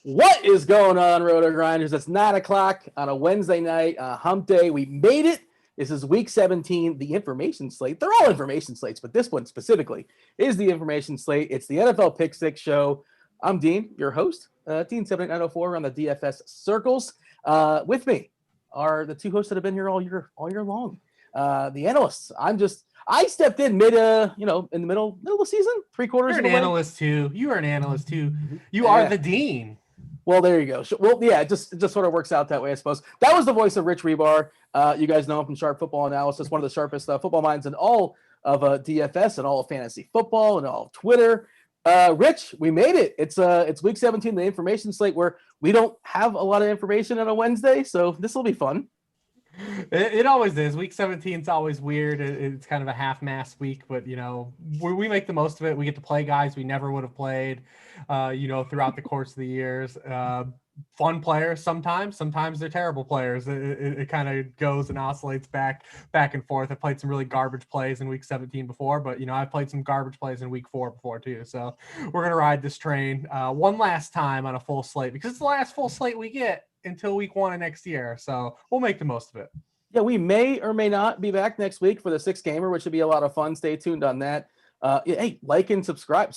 What is going on, Rotogrinders? It's 9 o'clock on a Wednesday night, hump day. We made it. This is week 17, the information slate. They're all information slates, but this one specifically is the information slate. It's the NFL Pick Six show. I'm Dean, your host, Dean 78904 on the DFS circles. With me are the two hosts that have been here all year long. The analysts. I stepped in in the middle of the season, 3/4 You're of the way. an analyst too. You are an analyst too. You are the dean. Well, there you go. Well, yeah, it just sort of works out that way, I suppose. That was the voice of Rich Hribar. You guys know him from Sharp Football Analysis, one of the sharpest football minds in all of DFS and all of fantasy football and all of Twitter. Rich, we made it. It's week 17, the information slate, where we don't have a lot of information on a Wednesday, so this will be fun. It always is. Week 17 is always weird. It's kind of a half-mass week, but we make the most of it. We get to play guys we never would have played, throughout the course of the years. Fun players sometimes they're terrible players. It kind of goes and oscillates back and forth. I played some really garbage plays in week 17 before, but I played some garbage plays in week 4 before too. So we're gonna ride this train one last time on a full slate, because it's the last full slate we get until week 1 of next year. So we'll make the most of it. Yeah, we may or may not be back next week for the 6-gamer, which should be a lot of fun. Stay tuned on that. Hey, like and subscribe,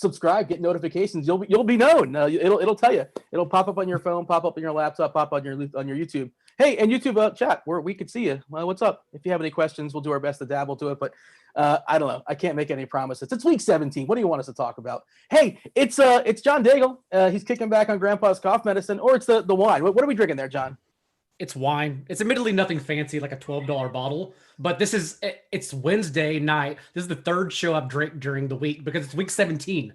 get notifications. You'll be known. It'll tell you. It'll pop up on your phone, pop up on your laptop, pop on your YouTube. Hey, and YouTube chat where we could see you. What's up? If you have any questions, we'll do our best to dabble to it. But I don't know. I can't make any promises. It's week 17. What do you want us to talk about? Hey, it's John Daigle. He's kicking back on Grandpa's cough medicine, or it's the wine. What are we drinking there, John? It's wine. It's admittedly nothing fancy, like a $12 bottle, but it's Wednesday night. This is the third show I've drank during the week because it's week 17.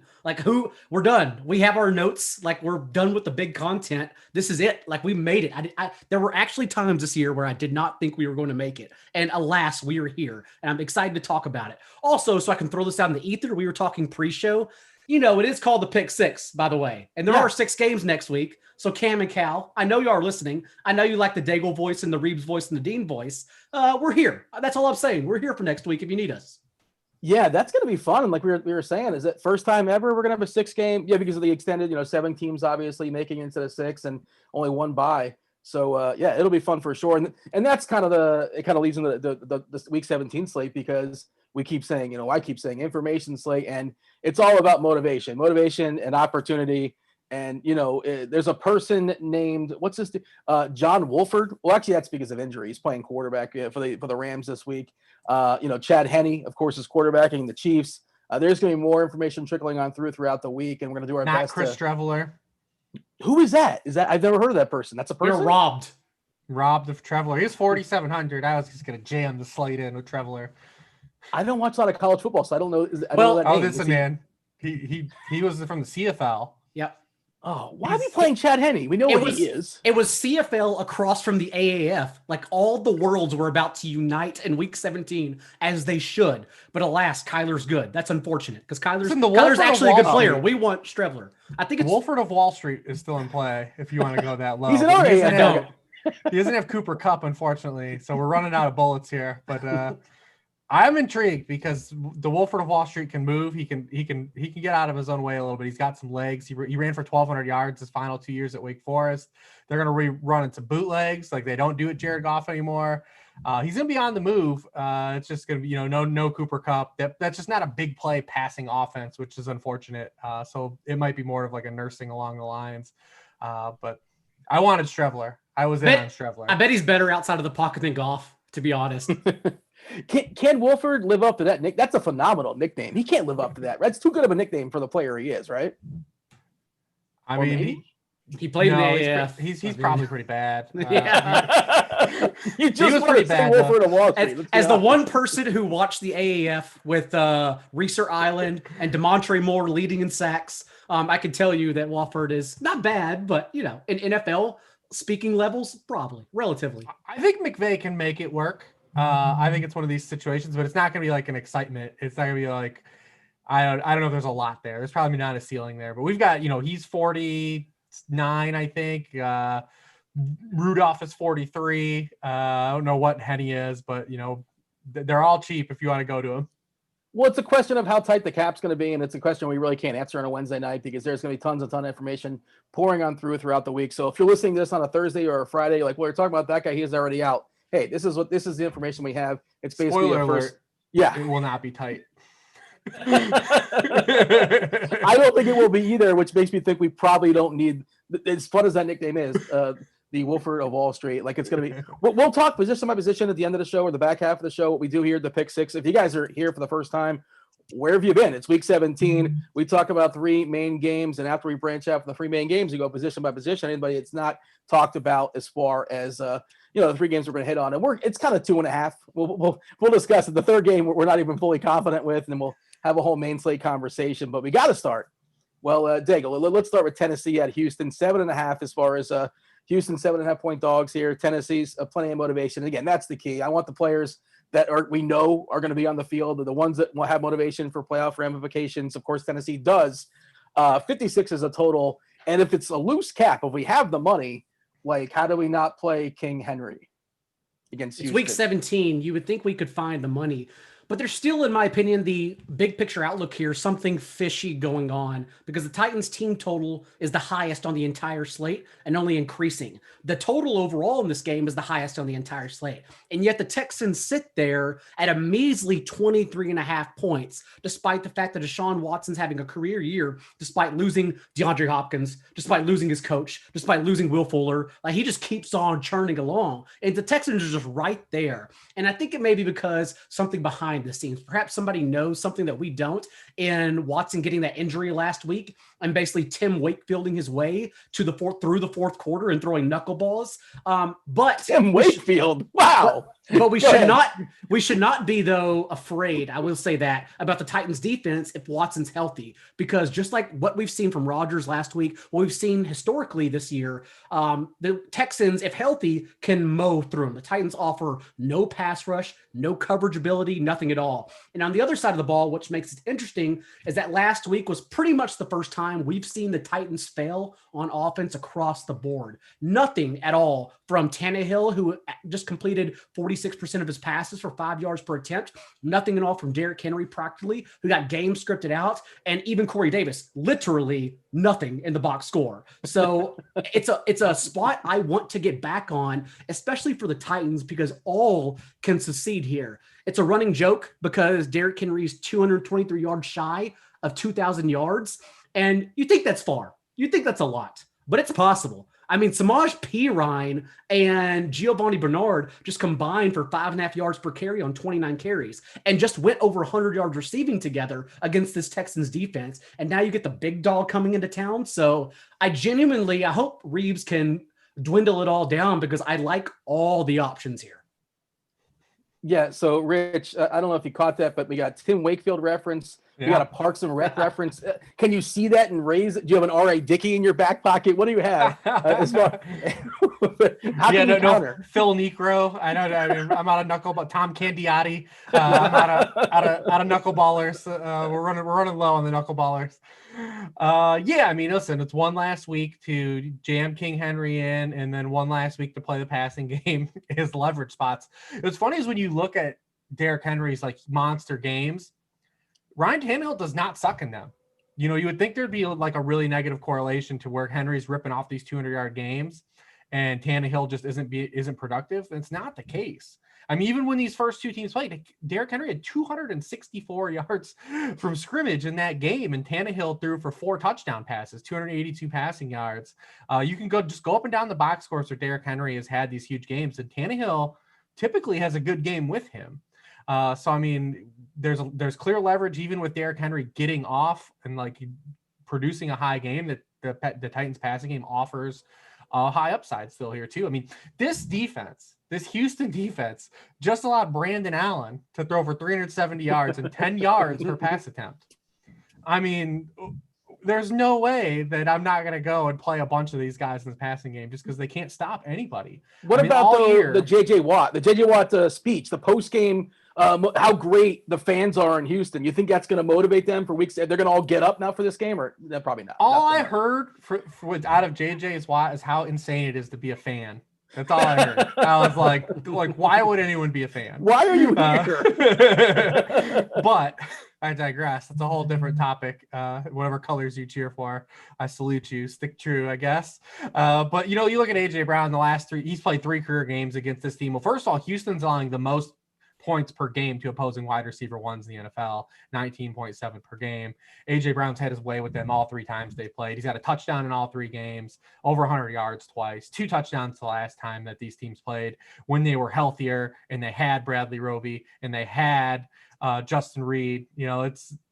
We're done. We have our notes. We're done with the big content. This is it. We made it. There were actually times this year where I did not think we were going to make it. And alas, we are here. And I'm excited to talk about it. Also, so I can throw this out in the ether, we were talking pre-show. It is called the Pick Six, by the way. And there are 6 games next week. So Cam and Cal, I know you are listening. I know you like the Daigle voice and the Reeves voice and the Dean voice. We're here. That's all I'm saying. We're here for next week if you need us. Yeah, that's going to be fun. And like we were saying, is it first time ever we're going to have a 6-game? Yeah, because of the extended, 7 teams obviously making it instead of 6 and only 1 bye. So it'll be fun for sure. And that's kind of it kind of leaves in the week 17 slate, because we keep saying, I keep saying information slate, and it's all about motivation and opportunity. And, there's a person named, John Wolford. Well, actually, that's because of injury. He's playing quarterback for the Rams this week. Chad Henne, of course, is quarterbacking the Chiefs. There's going to be more information trickling on throughout the week, and we're going to do our best. Not Chris Treveler. Who is that? I've never heard of that person. That's a person? You're robbed. Robbed of Treveler. He's 4,700. I was just going to jam the slate in with Treveler. I don't watch a lot of college football, so I don't know. This is a man. He was from the CFL. Yep. Oh, why are we playing Chad Henne? We know what he is. It was CFL across from the AAF. All the worlds were about to unite in week 17, as they should. But alas, Kyler's good. That's unfortunate, because Kyler's actually a good player. We want Streveler. I think it's Wolford of Wall Street is still in play if you want to go that low. He's an RA. He doesn't have Cooper Kupp, unfortunately, so we're running out of bullets here. But I'm intrigued because the Wolford of Wall Street can move. He can get out of his own way a little bit. He's got some legs. He ran for 1,200 yards his final 2 years at Wake Forest. They're going to run into bootlegs like they don't do at Jared Goff anymore. He's going to be on the move. It's just going to be no Cooper Kupp. That's just not a big play passing offense, which is unfortunate. So it might be more of a nursing along the lines. But I wanted Streveler. I was in on Streveler. I bet he's better outside of the pocket than Goff, to be honest. Can Wolford live up to that nick? That's a phenomenal nickname. He can't live up to that. That's too good of a nickname for the player he is, right? I mean, he played in the AAF. He's probably pretty bad. You just want to say Wolford of Wall Street. As the one person who watched the AAF with Reeser Island and DeMontre Moore leading in sacks, I can tell you that Wolford is not bad, but in NFL speaking levels, probably relatively. I think McVay can make it work. I think it's one of these situations, but it's not going to be an excitement. It's not going to be I don't know if there's a lot there. There's probably not a ceiling there, but we've got, he's 49, I think. Rudolph is 43. I don't know what Henne is, but they're all cheap if you want to go to him. Well, it's a question of how tight the cap's going to be, and it's a question we really can't answer on a Wednesday night because there's going to be tons of information pouring on throughout the week. So if you're listening to this on a Thursday or a Friday, like, well, we're talking about that guy, he is already out. Hey, this is the information we have. It's basically Spoiler a first. alert, Yeah, it will not be tight. I don't think it will be either, which makes me think we probably don't need, as fun as that nickname is, the Wolford of Wall Street. Like, it's going to be, we'll talk position by position at the end of the show or the back half of the show. What we do here, the pick six. If you guys are here for the first time, where have you been? It's week 17. We talk about three main games, and after we branch out from the three main games, we go position by position. Anybody it's not talked about as far as the three games we're going to hit on, and it's kind of 2.5. We'll discuss it. The third game we're not even fully confident with, and then we'll have a whole main slate conversation. But we got to start. Well, Daigle, let's start with Tennessee at Houston, 7.5 as far as Houston 7.5 point dogs here. Tennessee's plenty of motivation. Again, that's the key. I want the players that we know are going to be on the field, the ones that will have motivation for playoff ramifications. Of course, Tennessee does. 56 is a total. And if it's a loose cap, if we have the money, like, how do we not play King Henry against Houston? It's week 17. You would think we could find the money. But there's still, in my opinion, the big picture outlook here, something fishy going on because the Titans team total is the highest on the entire slate and only increasing. The total overall in this game is the highest on the entire slate. And yet the Texans sit there at a measly 23.5 points, despite the fact that Deshaun Watson's having a career year, despite losing DeAndre Hopkins, despite losing his coach, despite losing Will Fuller. Like, he just keeps on churning along. And the Texans are just right there. And I think it may be because something behind the scenes. Perhaps somebody knows something that we don't, and Watson getting that injury last week and basically Tim Wakefielding his way through the fourth quarter and throwing knuckleballs. But Tim Wakefield, wow. But we should not be, though, afraid, I will say that, about the Titans defense if Watson's healthy, because just like what we've seen from Rodgers last week, what we've seen historically this year, the Texans, if healthy, can mow through them. The Titans offer no pass rush, no coverage ability, nothing at all. And on the other side of the ball, which makes it interesting, is that last week was pretty much the first time we've seen the Titans fail on offense across the board. Nothing at all from Tannehill, who just completed 46% of his passes for 5 yards per attempt. Nothing at all from Derrick Henry, practically, who got game scripted out. And even Corey Davis, literally nothing in the box score. So it's a spot I want to get back on, especially for the Titans, because all can succeed here. It's a running joke because Derrick Henry's 223 yards shy of 2,000 yards. And you think that's far. You think that's a lot, but it's possible. I mean, Samaj Pirine and Giovanni Bernard just combined for 5.5 yards per carry on 29 carries and just went over 100 yards receiving together against this Texans defense. And now you get the big dog coming into town. So I hope Reeves can dwindle it all down because I like all the options here. Yeah, so Rich, I don't know if you caught that, but we got Tim Wakefield reference. We got a Parks and Rec reference. Can you see that and raise it? Do you have an R.A. Dickey in your back pocket? What do you have? As far how can you counter? Phil Necro. I know. I'm out of knuckleball. Tom Candiotti. I'm out of knuckleballers. We're running low on the knuckleballers. I mean, listen, it's one last week to jam King Henry in, and then one last week to play the passing game, his leverage spots. What's funny is when you look at Derrick Henry's like monster games, Ryan Tannehill does not suck in them. You know, you would think there'd be like a really negative correlation to where Henry's ripping off these 200-yard games and Tannehill just isn't productive. It's not the case. I mean, even when these first two teams played, Derrick Henry had 264 yards from scrimmage in that game, and Tannehill threw for 4 touchdown passes, 282 passing yards. You can go up and down the box scores where Derrick Henry has had these huge games, and Tannehill typically has a good game with him. So I mean, there's clear leverage even with Derrick Henry getting off and like producing a high game that the Titans passing game offers a high upside still here too. I mean, this Houston defense just allowed Brandon Allen to throw for 370 yards and 10 yards per pass attempt. I mean, there's no way that I'm not going to go and play a bunch of these guys in the passing game just because they can't stop anybody. What about the J.J. Watt speech, the post game? How great the fans are in Houston. You think that's going to motivate them for weeks? They're going to all get up now for this game, or probably not? All I heard out of J.J. Watt is how insane it is to be a fan That's all I heard. I was like, why would anyone be a fan? Why are you here? But I digress. That's a whole different topic. Whatever colors you cheer for, I salute you. Stick true, I guess. But you look at AJ Brown, the last 3, he's played 3 career games against this team. Well, first of all, Houston's allowing the most points per game to opposing wide receiver ones in the NFL, 19.7 per game. AJ Brown's had his way with them all 3 times they played. He's got a touchdown in all 3 games, over 100 yards twice, 2 touchdowns the last time that these teams played when they were healthier and they had Bradley Roby and they had Justin Reed.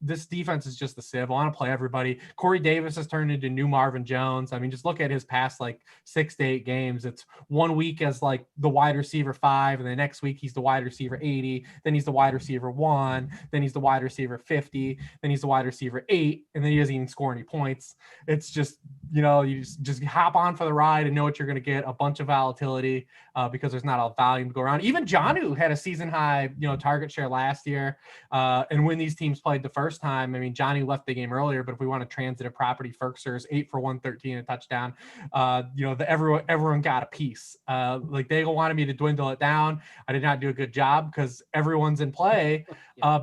This defense is just the sieve. I want to play everybody. Corey Davis has turned into new Marvin Jones. I mean, just look at his past 6 to 8 games. It's one week as the wide receiver 5, and the next week he's the wide receiver 80. Then he's the wide receiver 1. Then he's the wide receiver 50. Then he's the wide receiver 8, and then he doesn't even score any points. It's just you just hop on for the ride and know what you're going to get. A bunch of volatility because there's not a volume to go around. Even Jonnu had a season high target share last year. And when these teams played the first time, I mean, Johnny left the game earlier, but if we want a transitive property, Ferkser's 8 for 113, a touchdown. Everyone got a piece. Daigle wanted me to dwindle it down. I did not do a good job because everyone's in play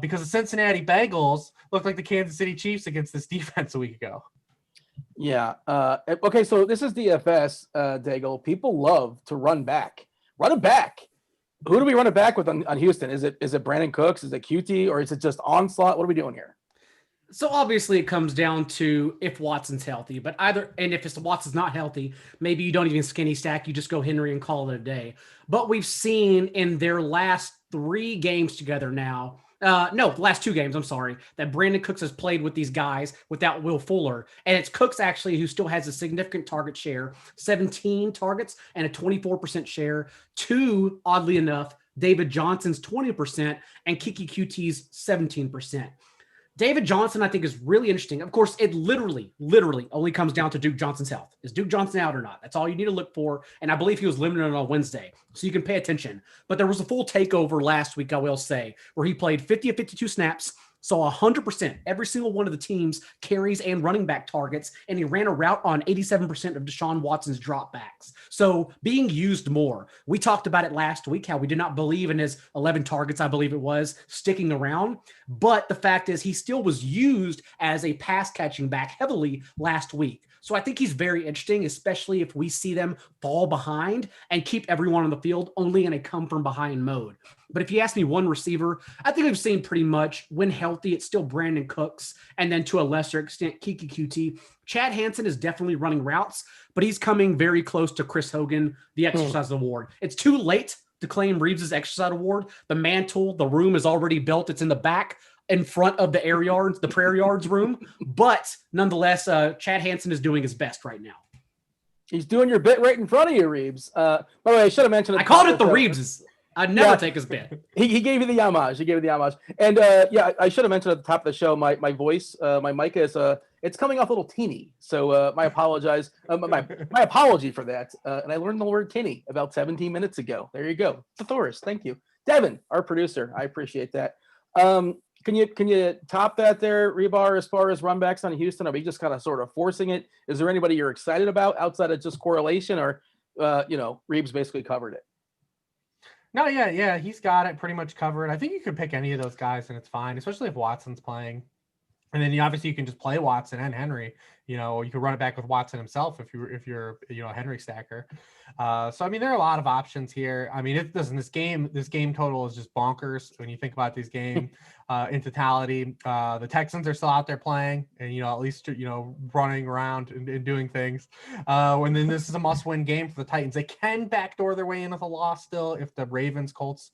because the Cincinnati Bengals looked like the Kansas City Chiefs against this defense a week ago. Yeah. Okay. So this is DFS, Daigle. People love to run back. Run it back. Who do we run it back with on Houston? Is it Brandon Cooks? Is it QT? Or is it just Onslaught? What are we doing here? So obviously it comes down to if Watson's healthy, but if Watson's not healthy, maybe you don't even skinny stack. You just go Henry and call it a day. But we've seen in their last 3 games together now, the last 2 games, I'm sorry, that Brandon Cooks has played with these guys without Will Fuller. And it's Cooks actually who still has a significant target share, 17 targets and a 24% share to, oddly enough, David Johnson's 20% and Kiki QT's 17%. David Johnson, I think, is really interesting. Of course, it literally only comes down to Duke Johnson's health. Is Duke Johnson out or not? That's all you need to look for. And I believe he was limited on Wednesday, so you can pay attention. But there was a full takeover last week, I will say, where he played 50 of 52 snaps, saw 100%, every single one of the team's carries and running back targets, and he ran a route on 87% of Deshaun Watson's dropbacks. So being used more. We talked about it last week, how we did not believe in his 11 targets, I believe it was, sticking around. But the fact is he still was used as a pass catching back heavily last week. So I think he's very interesting, especially if we see them fall behind and keep everyone on the field only in a come from behind mode. But if you ask me one receiver, I think we've seen pretty much when healthy, it's still Brandon Cooks. And then to a lesser extent, Kiki QT. Chad Hansen is definitely running routes, but he's coming very close to Chris Hogan, the exercise award. It's too late to claim Reeves' exercise award. The mantle, the room is already built. It's in the back in front of the air yards, the prayer yards room. But nonetheless, Chad Hansen is doing his best right now. He's doing your bit right in front of you, Reeves. By the way, I should have mentioned. I called it the Reeves'. I'd never take his bit. He gave you the homage. And I should have mentioned at the top of the show, my voice, my mic is it's coming off a little teeny. So my apology for that. And I learned the word tinny about 17 minutes ago. There you go. Thesaurus. Thank you. Devin, our producer. I appreciate that. Can you top that there, Hribar, as far as runbacks on Houston? Are we just kind of sort of forcing it? Is there anybody you're excited about outside of just correlation, or Reeves basically covered it? No, yeah, he's got it pretty much covered. I think you could pick any of those guys and it's fine, especially if Watson's playing. And then obviously you can just play Watson and Henry. You could run it back with Watson himself if you're a Henry stacker. So I mean, there are a lot of options here. I mean, this game total is just bonkers when you think about this game in totality. The Texans are still out there playing and at least running around and doing things. And then this is a must-win game for the Titans. They can backdoor their way in with a loss still if the Ravens, Colts,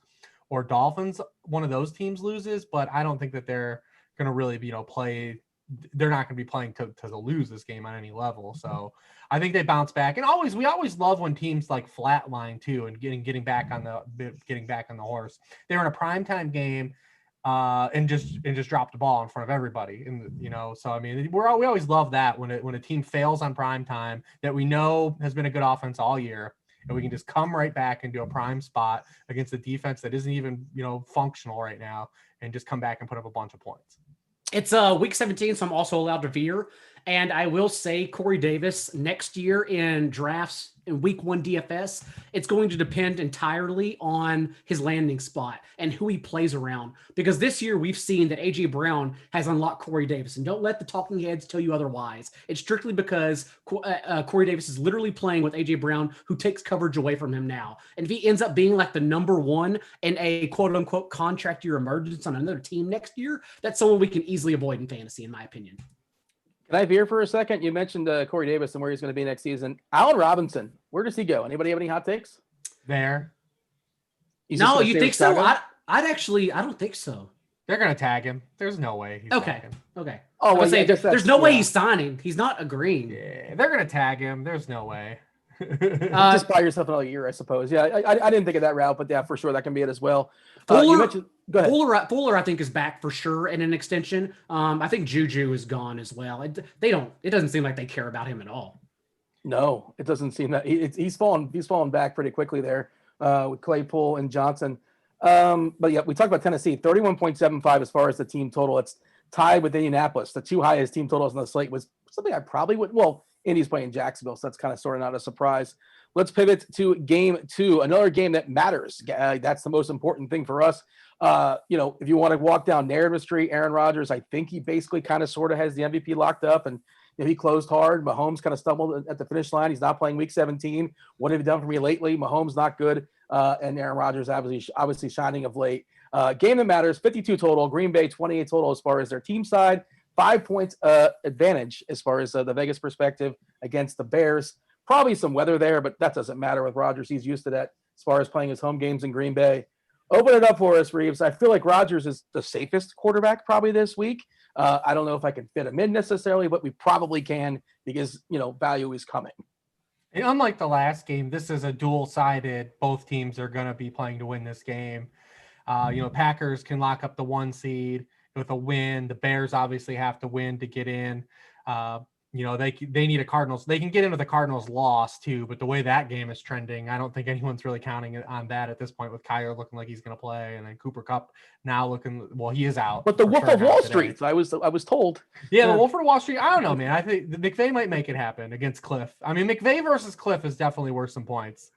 or Dolphins, one of those teams loses, but I don't think that they're going to really play. They're not going to be playing to lose this game on any level. So I think they bounce back. And we always love when teams like flatline too and getting back on the horse. They were in a primetime game and just dropped the ball in front of everybody. And so I mean, we always love that when a team fails on primetime that we know has been a good offense all year, and we can just come right back and do a prime spot against a defense that isn't even functional right now, and just come back and put up a bunch of points. It's week 17, so I'm also allowed to veer. And I will say Corey Davis next year in drafts in week 1 DFS, it's going to depend entirely on his landing spot and who he plays around. Because this year we've seen that A.J. Brown has unlocked Corey Davis. And don't let the talking heads tell you otherwise. It's strictly because Corey Davis is literally playing with A.J. Brown, who takes coverage away from him now. And if he ends up being like the number 1 in a quote-unquote contract year emergence on another team next year, that's someone we can easily avoid in fantasy, in my opinion. Can I veer for a second? You mentioned Corey Davis and where he's going to be next season. Allen Robinson, where does he go? Anybody have any hot takes? There. No, you think so? I don't think so. They're going to tag him. There's no way he's okay. Okay. Oh, well, yeah, there's no way he's signing. He's not agreeing. Yeah, they're going to tag him. There's no way. Just buy yourself another year, I suppose. Yeah, I didn't think of that route, but yeah, for sure that can be it as well. You mentioned, go ahead. Fuller, I think, is back for sure in an extension. I think Juju is gone as well. It doesn't seem like they care about him at all. No, it doesn't seem that he's fallen back pretty quickly there with Claypool and Johnson. But yeah, we talked about Tennessee, 31.75 as far as the team total. It's tied with Indianapolis. The 2 highest team totals on the slate was something I probably would. Well, Indy's playing Jacksonville, so that's kind of sort of not a surprise. Let's pivot to game 2, another game that matters. That's the most important thing for us. If you want to walk down narrative street, Aaron Rodgers, I think he basically kind of sort of has the MVP locked up, and he closed hard. Mahomes kind of stumbled at the finish line. He's not playing week 17. What have you done for me lately? Mahomes not good, and Aaron Rodgers obviously shining of late. Game that matters, 52 total. Green Bay 28 total as far as their team side. 5 points advantage as far as the Vegas perspective against the Bears. Probably some weather there, but that doesn't matter with Rodgers. He's used to that as far as playing his home games in Green Bay. Open it up for us, Reeves. I feel like Rodgers is the safest quarterback probably this week. I don't know if I can fit him in necessarily, but we probably can because, value is coming. And unlike the last game, this is a dual-sided. Both teams are going to be playing to win this game. Packers can lock up the 1 seed with a win. The Bears obviously have to win to get in. They need a Cardinals. They can get into the Cardinals loss too, but the way that game is trending, I don't think anyone's really counting on that at this point, with Kyler looking like he's going to play, and then Cooper Kupp now looking, well, he is out. But the Wolf of Wall Street, I was told. Yeah, the Wolf of Wall Street. I don't know, man. I think McVay might make it happen against Cliff. I mean, McVay versus Cliff is definitely worth some points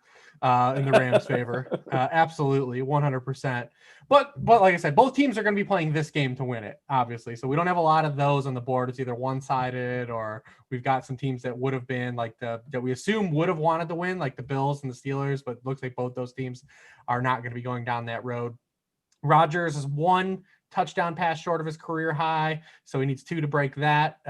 in the Rams' favor. Absolutely, 100%. But like I said, both teams are going to be playing this game to win it, obviously. So we don't have a lot of those on the board. It's either one-sided, or we've got some teams that would have been like that we assume would have wanted to win, like the Bills and the Steelers. But it looks like both those teams are not going to be going down that road. Rodgers is 1 touchdown pass short of his career high, so he needs 2 to break that.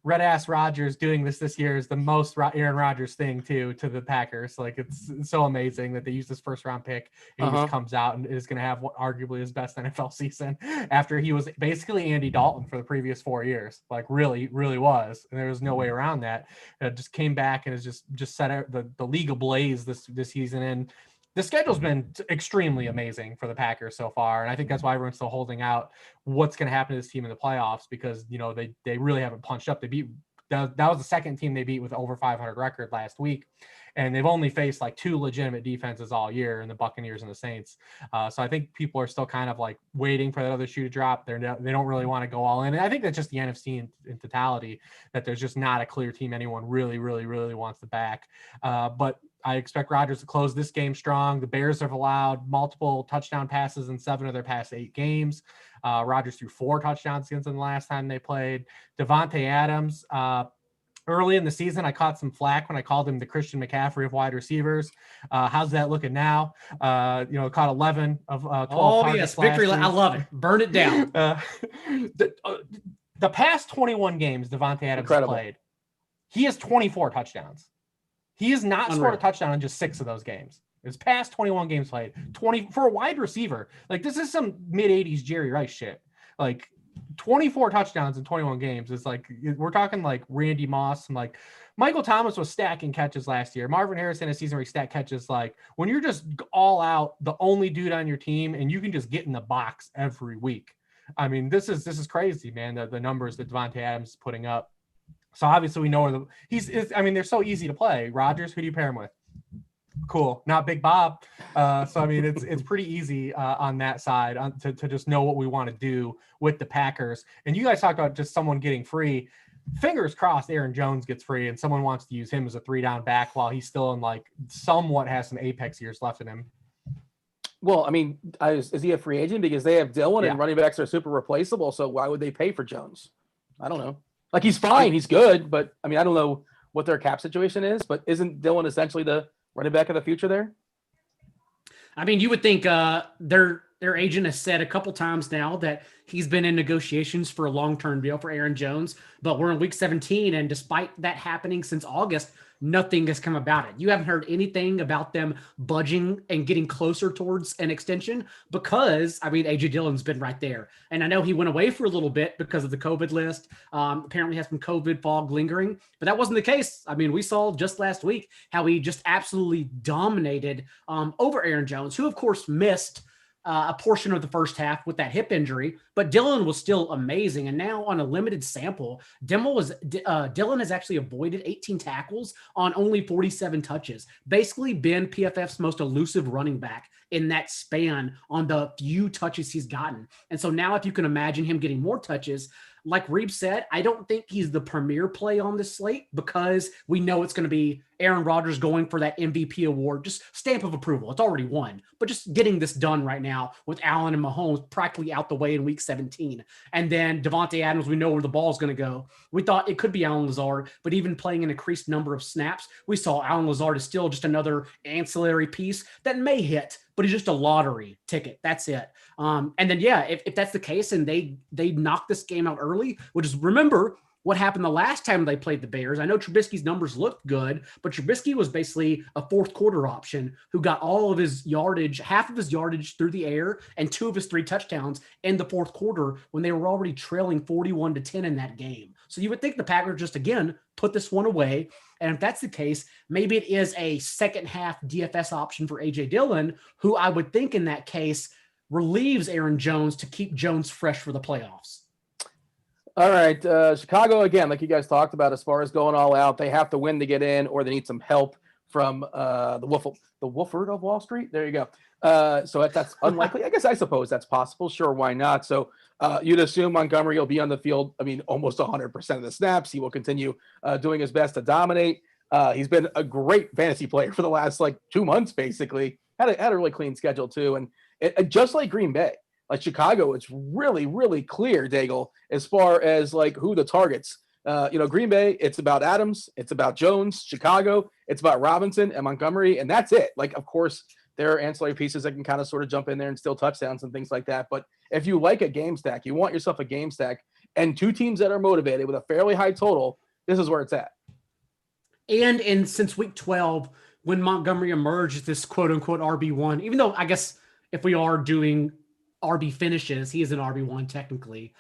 Red ass Rodgers doing this year is the most Aaron Rodgers thing to the Packers. Like, it's so amazing that they use this 1st round pick, and he just comes out and is going to have what arguably his best NFL season after he was basically Andy Dalton for the previous 4 years. Like, really, really was. And there was no way around that. It just came back and has just set out the league ablaze this season. And the schedule's been extremely amazing for the Packers so far, and I think that's why everyone's still holding out what's going to happen to this team in the playoffs, because they really haven't punched up. They beat that was the second team they beat with over 500 record last week, and they've only faced like 2 legitimate defenses all year in the Buccaneers and the Saints. So I think people are still kind of like waiting for that other shoe to drop. They don't really want to go all in, and I think that's just the NFC in totality, that there's just not a clear team anyone really, really, really wants to back. But I expect Rodgers to close this game strong. The Bears have allowed multiple touchdown passes in 7 of their past 8 games. Rodgers threw 4 touchdowns against them the last time they played. Devontae Adams, early in the season, I caught some flack when I called him the Christian McCaffrey of wide receivers. How's that looking now? Caught 11 of 12 targets. Oh, yes, victory. I love it. Burn it down. The past 21 games Devontae Adams has played, he has 24 touchdowns. He has not scored a touchdown in just 6 of those games. His past 21 games played, 20 for a wide receiver. Like, this is some mid-'80s Jerry Rice shit. Like, 24 touchdowns in 21 games is like, we're talking like Randy Moss, and like Michael Thomas was stacking catches last year. Marvin Harrison, a season where he stacked catches. Like, when you're just all out, the only dude on your team, and you can just get in the box every week. I mean, this is crazy, man. The numbers that Devontae Adams is putting up. So obviously we know where they're so easy to play. Rodgers, who do you pair him with? Cool, not Big Bob. So I mean, it's pretty easy on that side to just know what we want to do with the Packers. And you guys talked about just someone getting free. fingers crossed Aaron Jones gets free and someone wants to use him as a 3-down back while he's still in like somewhat has some apex years left in him. Well, I mean, is he a free agent? Because they have Dillon and running backs are super replaceable. So why would they pay for Jones? I don't know. Like, he's fine. He's good. But, I mean, I don't know what their cap situation is. But isn't Dillon essentially the running back of the future there? I mean, you would think their agent has said a couple times now that he's been in negotiations for a long-term deal for Aaron Jones. But we're in week 17. And despite that happening since August, nothing has come about it. You haven't heard anything about them budging and getting closer towards an extension because, I mean, A.J. Dillon's been right there. And I know he went away for a little bit because of the COVID list. Apparently has some COVID fog lingering, but that wasn't the case. I mean, we saw just last week how he just absolutely dominated over Aaron Jones, who, of course, missed a portion of the first half with that hip injury, but Dillon was still amazing. And now on a limited sample, Dillon has actually avoided 18 tackles on only 47 touches, basically been PFF's most elusive running back in that span on the few touches he's gotten. And so now if you can imagine him getting more touches, like Reeb said, I don't think he's the premier play on this slate because we know it's going to be Aaron Rodgers going for that MVP award, just stamp of approval. It's already won, but just getting this done right now with Allen and Mahomes practically out the way in week 17. And then Devontae Adams, we know where the ball is going to go. We thought it could be Allen Lazard, but even playing an increased number of snaps, we saw Allen Lazard is still just another ancillary piece that may hit, but he's just a lottery ticket. That's it. And then, yeah, if that's the case and they knock this game out early, which is, remember what happened the last time they played the Bears. I know Trubisky's numbers looked good, but Trubisky was basically a fourth quarter option who got all of his yardage, half of his yardage through the air and 2 of his 3 touchdowns in the fourth quarter when they were already trailing 41-10 in that game. So you would think the Packers just, again, put this one away. And if that's the case, maybe it is a second half DFS option for A.J. Dillon, who I would think in that case relieves Aaron Jones to keep Jones fresh for the playoffs. All right. Chicago, again, like you guys talked about, as far as going all out, they have to win to get in, or they need some help from the Wolford of Wall Street. There you go. So that's unlikely. I suppose that's possible. Sure, why not? So you'd assume Montgomery will be on the field. I mean, almost 100% of the snaps. He will continue doing his best to dominate. He's been a great fantasy player for the last 2 months, basically. Had a really clean schedule too, and just like Green Bay. Like Chicago, it's really, really clear, Daigle, as far as who the targets. Green Bay, it's about Adams, it's about Jones. Chicago, it's about Robinson and Montgomery, and that's it. Of course, there are ancillary pieces that can kind of sort of jump in there and steal touchdowns and things like that. But if you like a game stack, you want yourself a game stack, and 2 teams that are motivated with a fairly high total, this is where it's at. And since week 12, when Montgomery emerged as this quote-unquote RB1, even though I guess if we are doing RB finishes, he is an RB1 technically,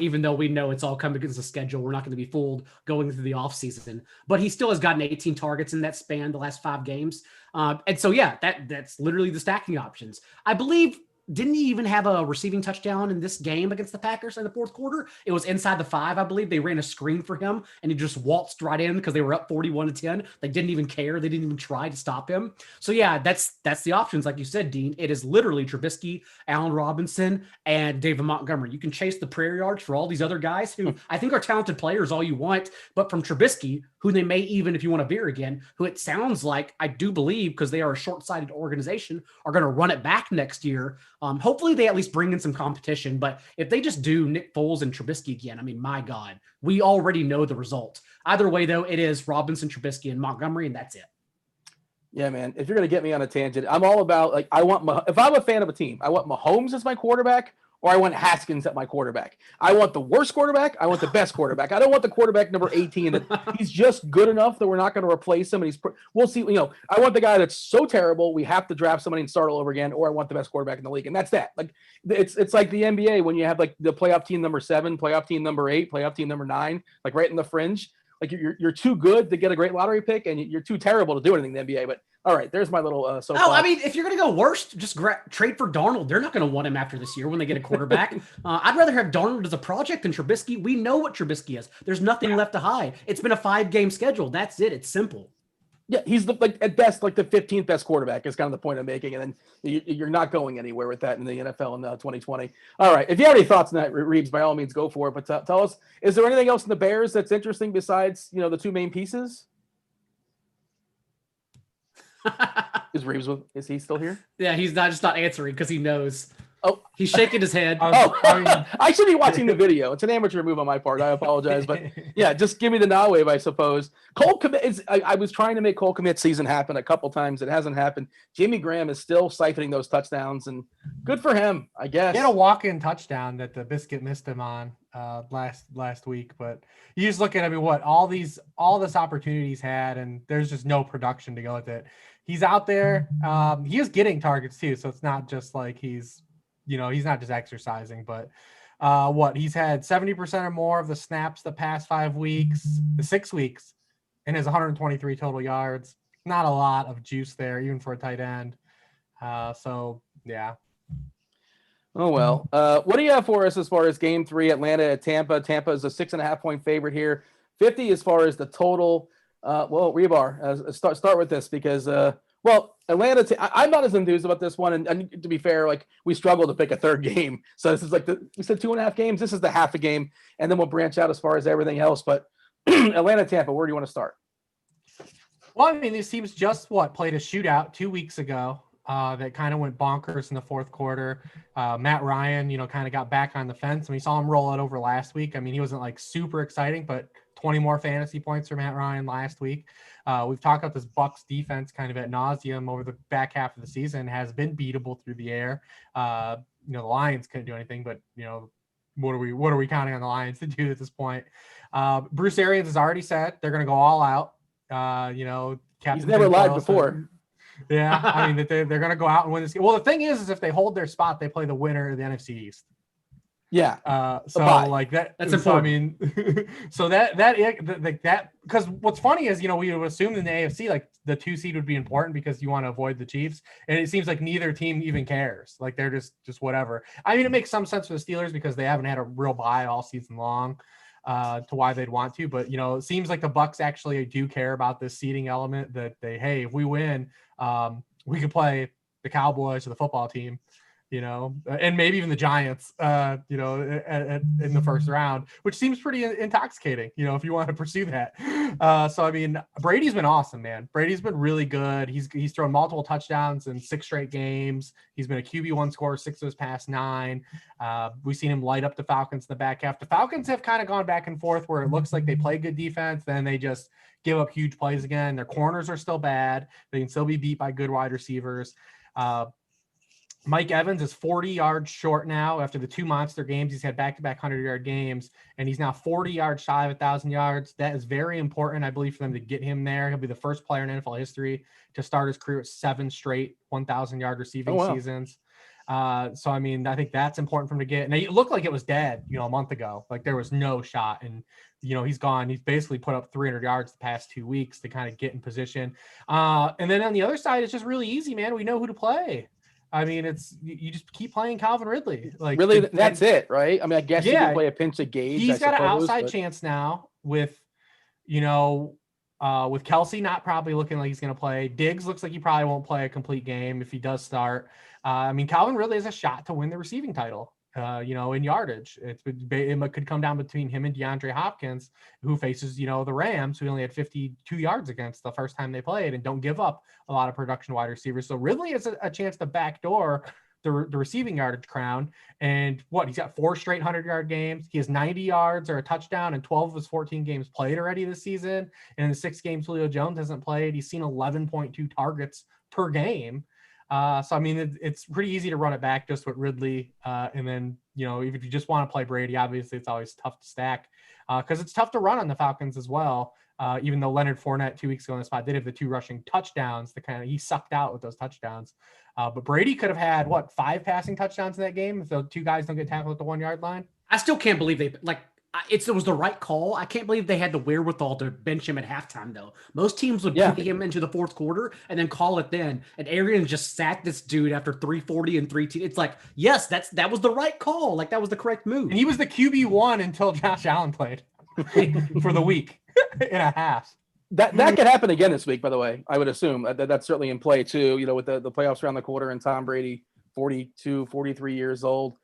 even though we know it's all come against the schedule. We're not going to be fooled going through the offseason, but he still has gotten 18 targets in that span the last 5 games. And so, yeah, that's literally the stacking options. I believe, didn't he even have a receiving touchdown in this game against the Packers in the fourth quarter? It was inside the 5, I believe. They ran a screen for him, and he just waltzed right in because they were up 41-10. They didn't even care. They didn't even try to stop him. So, yeah, that's the options. Like you said, Dean, it is literally Trubisky, Allen Robinson, and David Montgomery. You can chase the prayer yards for all these other guys who I think are talented players all you want, but from Trubisky, who they may even, if you want to veer again, who it sounds like, I do believe, because they are a short-sighted organization, are going to run it back next year. Hopefully they at least bring in some competition, but if they just do Nick Foles and Trubisky again, I mean, my God, we already know the result. Either way, though, it is Robinson, Trubisky, and Montgomery, and that's it. Yeah, man, if you're going to get me on a tangent, I'm all about, if I'm a fan of a team, I want Mahomes as my quarterback, or I want Haskins at my quarterback. I want the worst quarterback. I want the best quarterback. I don't want the quarterback number 18 that he's just good enough that we're not going to replace him. And we'll see. I want the guy that's so terrible we have to draft somebody and start all over again. Or I want the best quarterback in the league, and that's that. It's like the NBA when you have the playoff team number 7, playoff team number 8, playoff team number 9, right in the fringe. You're too good to get a great lottery pick, and you're too terrible to do anything in the NBA. But all right, there's my little soapbox. I mean, if you're going to go worst, just trade for Darnold. They're not going to want him after this year when they get a quarterback. I'd rather have Darnold as a project than Trubisky. We know what Trubisky is. There's nothing left to hide. It's been a 5-game schedule. That's it. It's simple. Yeah, he's like at best like the 15th best quarterback is kind of the point I'm making, and then you're not going anywhere with that in the NFL in 2020. All right, if you have any thoughts on that, Reeves, by all means go for it. But tell us, is there anything else in the Bears that's interesting besides the two main pieces? Is Reeves is he still here? Yeah, he's just not answering because he knows. Oh, he's shaking his head. I should be watching the video. It's an amateur move on my part. I apologize, but yeah, just give me the nah wave, I suppose. Cole Kmet I was trying to make Cole Kmet season happen a couple times. It hasn't happened. Jimmy Graham is still siphoning those touchdowns, and good for him, I guess. He had a walk-in touchdown that the Biscuit missed him on last week, but you just look at all this opportunity he's had, and there's just no production to go with it. He's out there. He is getting targets too, so it's not just like he's not just exercising, but he's had 70% or more of the snaps the past 6 weeks, and has 123 total yards. Not a lot of juice there, even for a tight end. So yeah. Oh, well. What do you have for us as far as game 3, Atlanta at Tampa? Tampa is a 6.5-point favorite here. 50 as far as the total. Hribar, start with this because, Atlanta, I'm not as enthused about this one. And to be fair, like we struggle to pick a third game. So this is like we said 2.5 games. This is the half a game. And then we'll branch out as far as everything else. But Atlanta, Tampa, where do you want to start? Well, I mean, these teams just played a shootout 2 weeks ago. That kind of went bonkers in the fourth quarter. Matt Ryan, kind of got back on the fence, and we saw him roll it over last week. I mean, he wasn't like super exciting, but 20 more fantasy points for Matt Ryan last week. We've talked about this Bucs defense kind of ad nauseum over the back half of the season, has been beatable through the air. The Lions couldn't do anything, but what are we counting on the Lions to do at this point? Bruce Arians has already said they're going to go all out. He's never lied before. Yeah, I mean that they're going to go out and win this game. Well, the thing is if they hold their spot, they play the winner of the NFC East. Yeah. So like that. That's important. I mean, so that because what's funny is we would assume in the AFC like the 2 seed would be important because you want to avoid the Chiefs, and it seems like neither team even cares. Like they're just whatever. I mean, it makes some sense for the Steelers because they haven't had a real bye all season long. To why they'd want to, but it seems like the Bucs actually do care about this seeding element that if we win, we could play the Cowboys or the football team, and maybe even the Giants, in the first round, which seems pretty intoxicating, if you want to pursue that. So, I mean, Brady's been awesome, man. Brady's been really good. He's thrown multiple touchdowns in 6 straight games. He's been a QB1 scorer 6 of his past 9. We've seen him light up the Falcons in the back half. The Falcons have kind of gone back and forth where it looks like they play good defense, then they just give up huge plays again. Their corners are still bad. They can still be beat by good wide receivers. Mike Evans is 40 yards short now after the 2 monster games. He's had back-to-back 100-yard games, and he's now 40 yards shy of 1,000 yards. That is very important, I believe, for them to get him there. He'll be the first player in NFL history to start his career at 7 straight 1,000-yard receiving seasons. So, I mean, I think that's important for him to get. And it looked like it was dead, a month ago. Like there was no shot. And, he's gone. He's basically put up 300 yards the past 2 weeks to kind of get in position. And then on the other side, it's just really easy, man. We know who to play. I mean, you just keep playing Calvin Ridley. Like really, that's it, right? I mean, I guess you can play a pinch of Gage. He's got an outside chance now with Kelsey not probably looking like he's going to play. Diggs looks like he probably won't play a complete game if he does start. I mean, Calvin Ridley has a shot to win the receiving title. In yardage, it could come down between him and DeAndre Hopkins, who faces, the Rams, who only had 52 yards against the first time they played and don't give up a lot of production wide receivers. So Ridley has a chance to backdoor the receiving yardage crown. And he's got 4 straight 100-yard games. He has 90 yards or a touchdown in 12 of his 14 games played already this season. And in the 6 games Julio Jones hasn't played, he's seen 11.2 targets per game. So, I mean, it's pretty easy to run it back just with Ridley. And then, if you just want to play Brady, obviously it's always tough to stack because it's tough to run on the Falcons as well. Even though Leonard Fournette 2 weeks ago in the spot did have the 2 rushing touchdowns, he sucked out with those touchdowns. But Brady could have had 5 passing touchdowns in that game if the 2 guys don't get tackled at the 1-yard line. I still can't believe it was the right call. I can't believe they had the wherewithal to bench him at halftime, though. Most teams would play him into the fourth quarter and then call it then. And Arians just sat this dude after 340 and 3 It's like, yes, that was the right call. Like, that was the correct move. And he was the QB1 until Josh Allen played for the week and a half. That could happen again this week, by the way. I would assume that's certainly in play too, with the playoffs around the corner and Tom Brady, 42, 43 years old.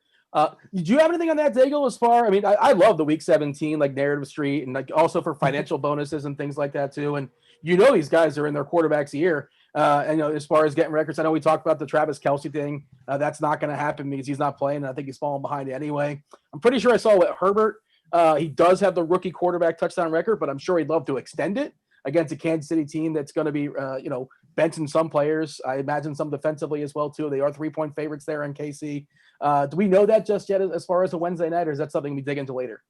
Did you have anything on that, Daigle, as far? I mean, I love the week 17, like narrative street, and like also for financial bonuses and things like that too. And these guys are in their quarterback's year. And as far as getting records, I know we talked about the Travis Kelce thing. That's not going to happen because he's not playing. And I think he's falling behind anyway. I'm pretty sure I saw what Herbert. He does have the rookie quarterback touchdown record, but I'm sure he'd love to extend it against a Kansas City team that's going to be, benching some players. I imagine some defensively as well, too. They are 3-point favorites there in KC. Do we know that just yet as far as a Wednesday night, or is that something we dig into later?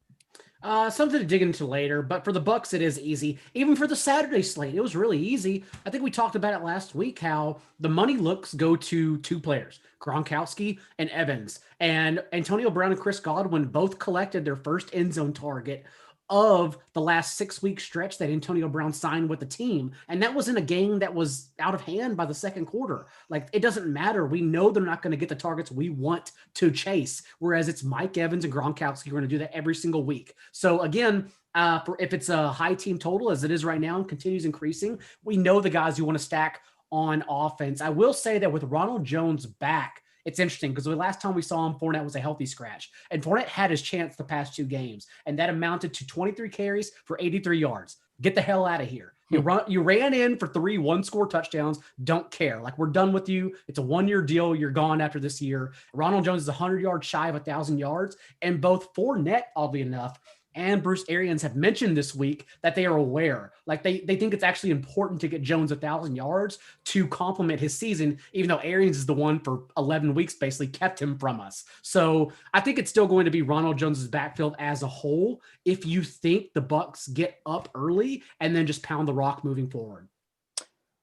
Something to dig into later, but for the Bucks, it is easy. Even for the Saturday slate, it was really easy. I think we talked about it last week, how the money looks go to two players, Gronkowski and Evans. And Antonio Brown and Chris Godwin both collected their first end zone target of the last 6-week stretch that Antonio Brown signed with the team. And that was in a game that was out of hand by the second quarter. Like, it doesn't matter. We know they're not going to get the targets we want to chase. Whereas it's Mike Evans and Gronkowski who are going to do that every single week. So again, if it's a high team total as it is right now and continues increasing, we know the guys you want to stack on offense. I will say that with Ronald Jones back, it's interesting because the last time we saw him, Fournette was a healthy scratch. And Fournette had his chance the past 2 games, and that amounted to 23 carries for 83 yards. Get the hell out of here. You ran in for 3 one-score touchdowns. Don't care. Like, we're done with you. It's a 1-year deal. You're gone after this year. Ronald Jones is 100 yards shy of 1,000 yards, and both Fournette, oddly enough, and Bruce Arians have mentioned this week that they are aware. Like, they think it's actually important to get Jones 1,000 yards to complement his season, even though Arians is the one for 11 weeks basically kept him from us. So I think it's still going to be Ronald Jones's backfield as a whole if you think the Bucks get up early and then just pound the rock moving forward.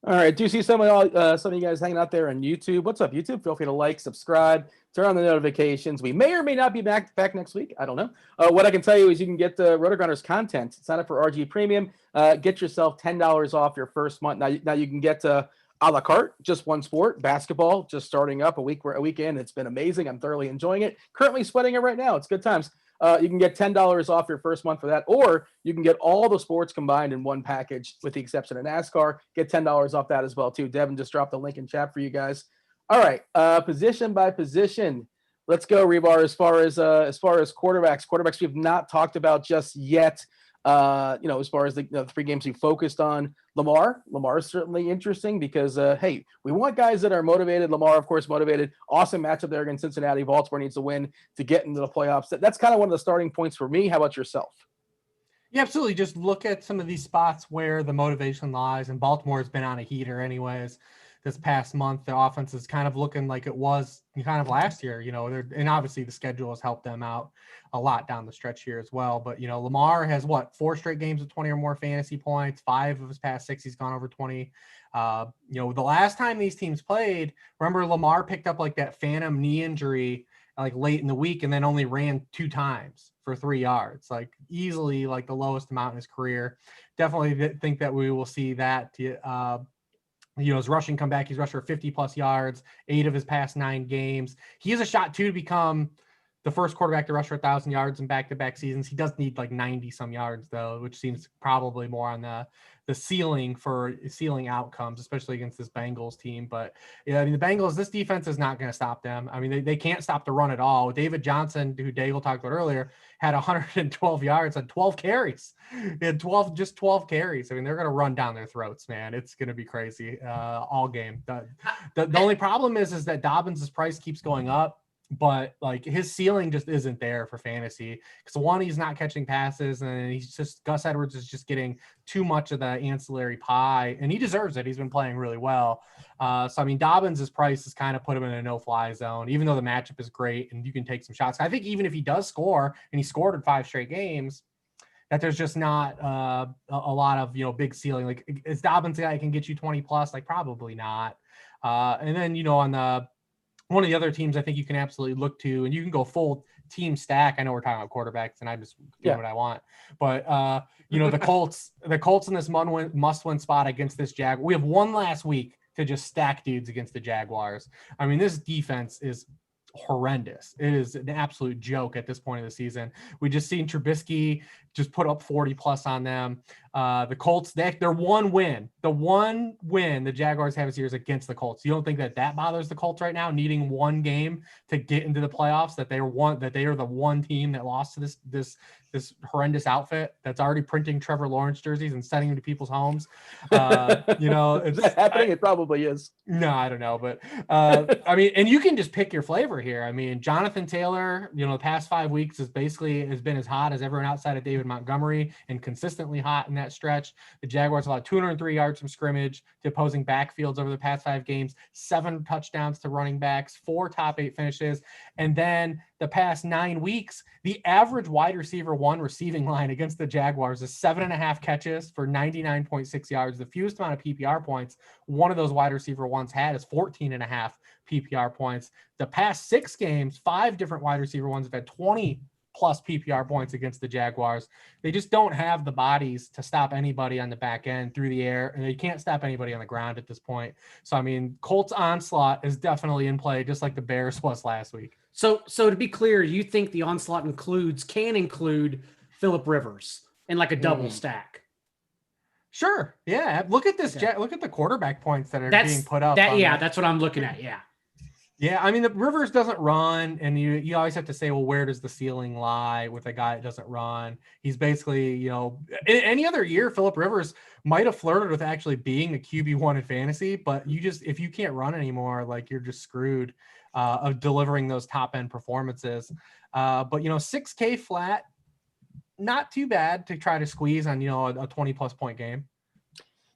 All right. Do you see some of you guys hanging out there on YouTube? What's up, YouTube? Feel free to like, subscribe, turn on the notifications. We may or may not be back next week. I don't know. What I can tell you is you can get the Rotogrinders content. Sign up for RG Premium. Get yourself $10 off your first month. Now you can get a la carte, just one sport, basketball, just starting up a week in. It's been amazing. I'm thoroughly enjoying it. Currently sweating it right now. It's good times. You can get $10 off your first month for that, or you can get all the sports combined in one package with the exception of NASCAR. Get $10 off that as well, too. Devin just dropped the link in chat for you guys. All right, position by position. Let's go, Hribar, as far as quarterbacks we've not talked about just yet. As far as the 3 games we focused on, Lamar is certainly interesting because, hey, we want guys that are motivated. Lamar, of course, motivated. Awesome matchup there against Cincinnati. Baltimore needs to win to get into the playoffs. That's kind of one of the starting points for me. How about yourself? Yeah, absolutely. Just look at some of these spots where the motivation lies, and Baltimore has been on a heater anyways. This past month, the offense is kind of looking like it was kind of last year, and obviously the schedule has helped them out a lot down the stretch here as well. But, Lamar has 4 straight games with 20 or more fantasy points, 5 of his past 6, he's gone over 20. The last time these teams played, remember Lamar picked up like that phantom knee injury like late in the week and then only ran 2 times for 3 yards, like easily like the lowest amount in his career. Definitely think that we will see that, his rushing comeback. He's rushed for 50+ yards, 8 of his past 9 games. He has a shot too to become the first quarterback to rush for 1,000 yards in back-to-back seasons. He does need like 90 some yards though, which seems probably more on the ceiling outcomes, especially against this Bengals team. But yeah, I mean, the Bengals, this defense is not going to stop them. I mean, they can't stop the run at all. David Johnson, who Daigle talked about earlier, had 112 yards on 12 carries. He had 12 carries. I mean, they're going to run down their throats, man. It's going to be crazy all game. The only problem is that Dobbins' price keeps going up, but like his ceiling just isn't there for fantasy because one, he's not catching passes, and Gus Edwards is just getting too much of the ancillary pie, and he deserves it. He's been playing really well. So I mean, Dobbins' price has kind of put him in a no-fly zone, even though the matchup is great and you can take some shots. I think even if he does score, and he scored in 5 straight games, that there's just not a lot of big ceiling. Like, is Dobbins a guy that can get you 20+? Like, probably not. And then on the one of the other teams I think you can absolutely look to, and you can go full team stack. I know we're talking about quarterbacks, and I'm just doing what I want. But, the Colts in this must-win spot against this We have one last week to just stack dudes against the Jaguars. I mean, this defense is horrendous. It is an absolute joke at this point of the season. We just seen Trubisky just put up 40 plus on them. The Colts, their one win the Jaguars have this year is against the Colts. You don't think that bothers the Colts right now, needing one game to get into the playoffs, that they are the one team that lost to this horrendous outfit that's already printing Trevor Lawrence jerseys and sending them to people's homes? Is that happening? It probably is. No, I don't know, but I mean, and you can just pick your flavor here. I mean, Jonathan Taylor, the past 5 weeks has been as hot as everyone outside of David Montgomery, and consistently hot in that stretch. The Jaguars allowed 203 yards from scrimmage to opposing backfields over the past 5 games, 7 touchdowns to running backs, 4 top 8 finishes, and then the past 9 weeks, the average wide receiver 1 receiving line against the Jaguars is 7.5 catches for 99.6 yards. The fewest amount of PPR points one of those wide receiver 1s had is 14.5 PPR points. The past 6 games, 5 different wide receiver 1s have had 20 plus PPR points against the Jaguars. They just don't have the bodies to stop anybody on the back end through the air, and they can't stop anybody on the ground at this point. So, I mean, Colts onslaught is definitely in play, just like the Bears was last week. So to be clear, you think the onslaught can include Phillip Rivers in like a double stack? Sure. Yeah. Look at this. Okay. Look at the quarterback points that are being put up. That's what I'm looking at. Yeah. Yeah, I mean, the Rivers doesn't run, and you always have to say, well, where does the ceiling lie with a guy that doesn't run? He's basically, any other year, Phillip Rivers might have flirted with actually being a QB1 in fantasy, but if you can't run anymore, like, you're just screwed of delivering those top end performances. But 6K flat, not too bad to try to squeeze on, a 20 plus point game.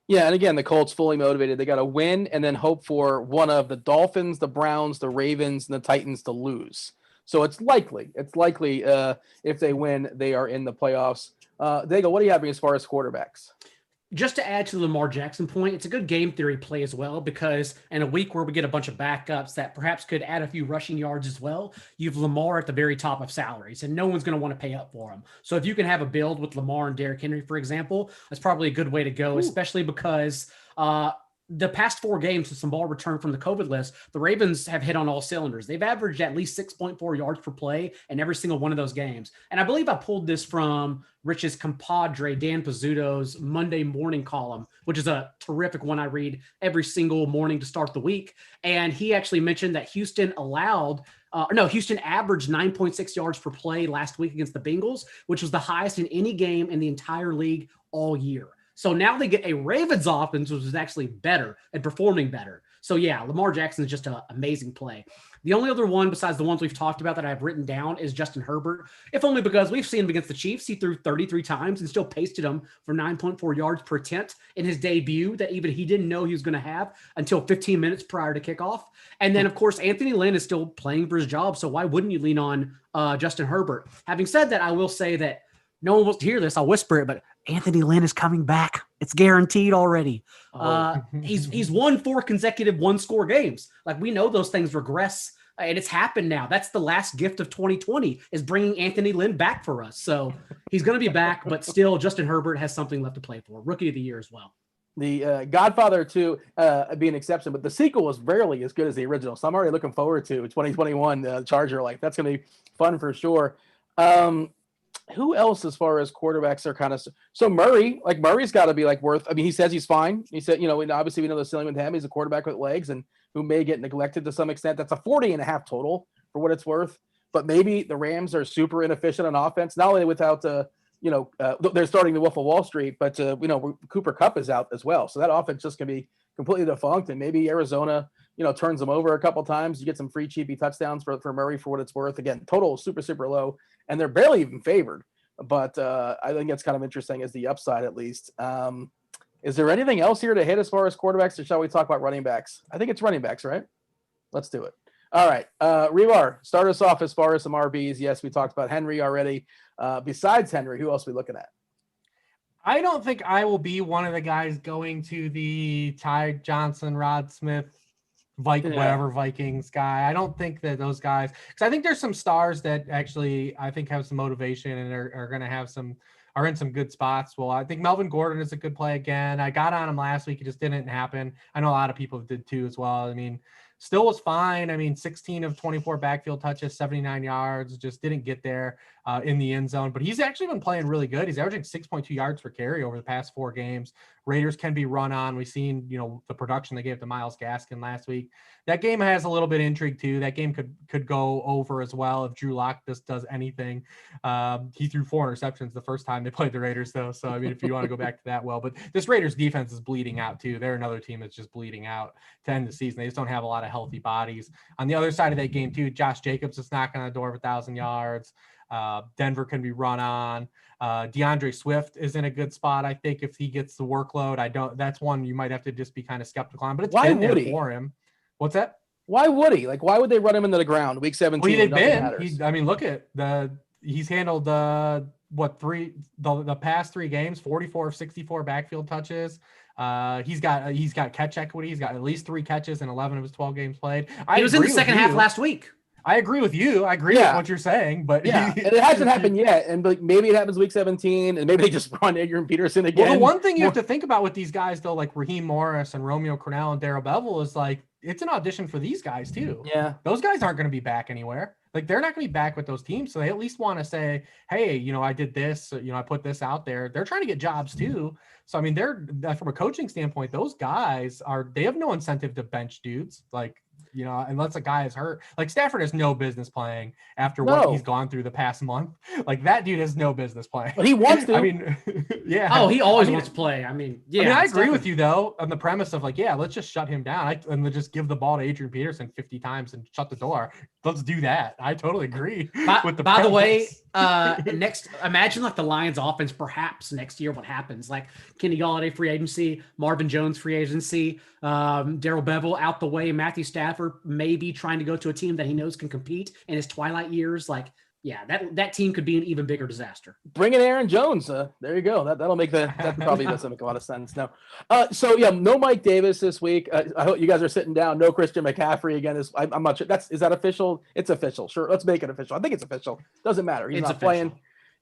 Yeah, and again, the Colts fully motivated. They got to win and then hope for one of the Dolphins, the Browns, the Ravens, and the Titans to lose. So it's likely if they win, they are in the playoffs. Daigle, what are you having as far as quarterbacks? Just to add to the Lamar Jackson point, it's a good game theory play as well, because in a week where we get a bunch of backups that perhaps could add a few rushing yards as well, you've Lamar at the very top of salaries, and no one's going to want to pay up for him. So if you can have a build with Lamar and Derrick Henry, for example, that's probably a good way to go, especially because the past 4 games since Lamar returned from the COVID list, the Ravens have hit on all cylinders. They've averaged at least 6.4 yards per play in every single one of those games. And I believe I pulled this from Rich's compadre, Dan Pizzuto's Monday morning column, which is a terrific one I read every single morning to start the week. And he actually mentioned that Houston averaged 9.6 yards per play last week against the Bengals, which was the highest in any game in the entire league all year. So now they get a Ravens offense, which is actually better and performing better. So yeah, Lamar Jackson is just an amazing play. The only other one besides the ones we've talked about that I've written down is Justin Herbert, if only because we've seen him against the Chiefs. He threw 33 times and still pasted him for 9.4 yards per attempt in his debut that even he didn't know he was going to have until 15 minutes prior to kickoff. And then, of course, Anthony Lynn is still playing for his job, so why wouldn't you lean on Justin Herbert? Having said that, I will say that no one wants to hear this. I'll whisper it, but Anthony Lynn is coming back. It's guaranteed already. He's won 4 consecutive 1-score games. Like, we know those things regress, and it's happened now. That's the last gift of 2020 is bringing Anthony Lynn back for us. So he's going to be back, but still Justin Herbert has something left to play for. Rookie of the year as well. The Godfather 2 be an exception, but the sequel was rarely as good as the original. So I'm already looking forward to 2021 Charger. Like, that's going to be fun for sure. Who else as far as quarterbacks are kind of so Murray's got to be like worth. I mean, he says he's fine. He said, and obviously we know the ceiling with him. He's a quarterback with legs and who may get neglected to some extent. That's a 40.5 total for what it's worth. But maybe the Rams are super inefficient on offense, not only without they're starting the Wolf of Wall Street, but Cooper Kupp is out as well. So that offense just can be completely defunct, and maybe Arizona turns them over a couple times. You get some free cheapy touchdowns for Murray for what it's worth. Again, total is super, super low, and they're barely even favored. But I think it's kind of interesting as the upside, at least. Is there anything else here to hit as far as quarterbacks, or shall we talk about running backs? I think it's running backs, right? Let's do it. All right. Hribar, start us off as far as some RBs. Yes, we talked about Henry already. Besides Henry, who else are we looking at? I don't think I will be one of the guys going to the Ty Johnson, Rod Smith, whatever Vikings guy. I don't think that those guys, because I think there's some stars that actually I think have some motivation and are going to are in some good spots. Well, I think Melvin Gordon is a good play again. I got on him last week. It just didn't happen. I know a lot of people did too as well. I mean, Still was fine. I mean, 16 of 24 backfield touches, 79 yards, just didn't get there in the end zone. But he's actually been playing really good. He's averaging 6.2 yards per carry over the past 4 games. Raiders can be run on. We've seen, the production they gave to Myles Gaskin last week. That game has a little bit of intrigue too. That game could go over as well if Drew Lock just does anything. He threw 4 interceptions the first time they played the Raiders, though. So, I mean, if you want to go back to that, but this Raiders defense is bleeding out too. They're another team that's just bleeding out to end the season. They just don't have a lot of healthy bodies. On the other side of that game too, Josh Jacobs is knocking on the door of 1,000 yards. Denver can be run on. DeAndre Swift is in a good spot, I think, if he gets the workload. That's one you might have to just be kind of skeptical on, but it's been there for him. What's that? Why would he? Why would they run him into the ground week 17? Well, they've been. Look at he's handled the past 3 games, 44 of 64 backfield touches. He's got catch equity. He's got at least 3 catches in 11 of his 12 games played. He was in the second half last week. I agree with you. I agree with what you're saying, but and it hasn't happened yet. And maybe it happens week 17, and maybe they just run Adrian Peterson again. Well, the one thing you have to think about with these guys, though, like Raheem Morris and Romeo Crennel and Darrell Bevell, is like it's an audition for these guys too. Yeah, those guys aren't going to be back anywhere. Like they're not going to be back with those teams, so they at least want to say, "Hey, I did this. I put this out there." They're trying to get jobs too. So I mean, they're from a coaching standpoint, those guys they have no incentive to bench dudes. Like unless a guy is hurt. Like Stafford has no business playing after what he's gone through the past month. Like that dude has no business playing. But he wants to. I mean, yeah. Oh, he always wants to play. I mean, yeah. I agree with you though on the premise of let's just shut him down and let's just give the ball to Adrian Peterson 50 times and shut the door. Let's do that. I totally agree with the premise. By the way, next, imagine like the Lions offense perhaps next year what happens. Like Kenny Golladay free agency, Marvin Jones free agency, Darrell Bevell out the way, Matthew Stafford maybe trying to go to a team that he knows can compete in his twilight years. Like, yeah, that team could be an even bigger disaster. Bring in Aaron Jones. There you go. That'll make that probably doesn't make a lot of sense. No. No Mike Davis this week. I hope you guys are sitting down. No Christian McCaffrey again. I'm not sure. Is that official? It's official. Sure. Let's make it official. I think it's official. Doesn't matter. He's not playing.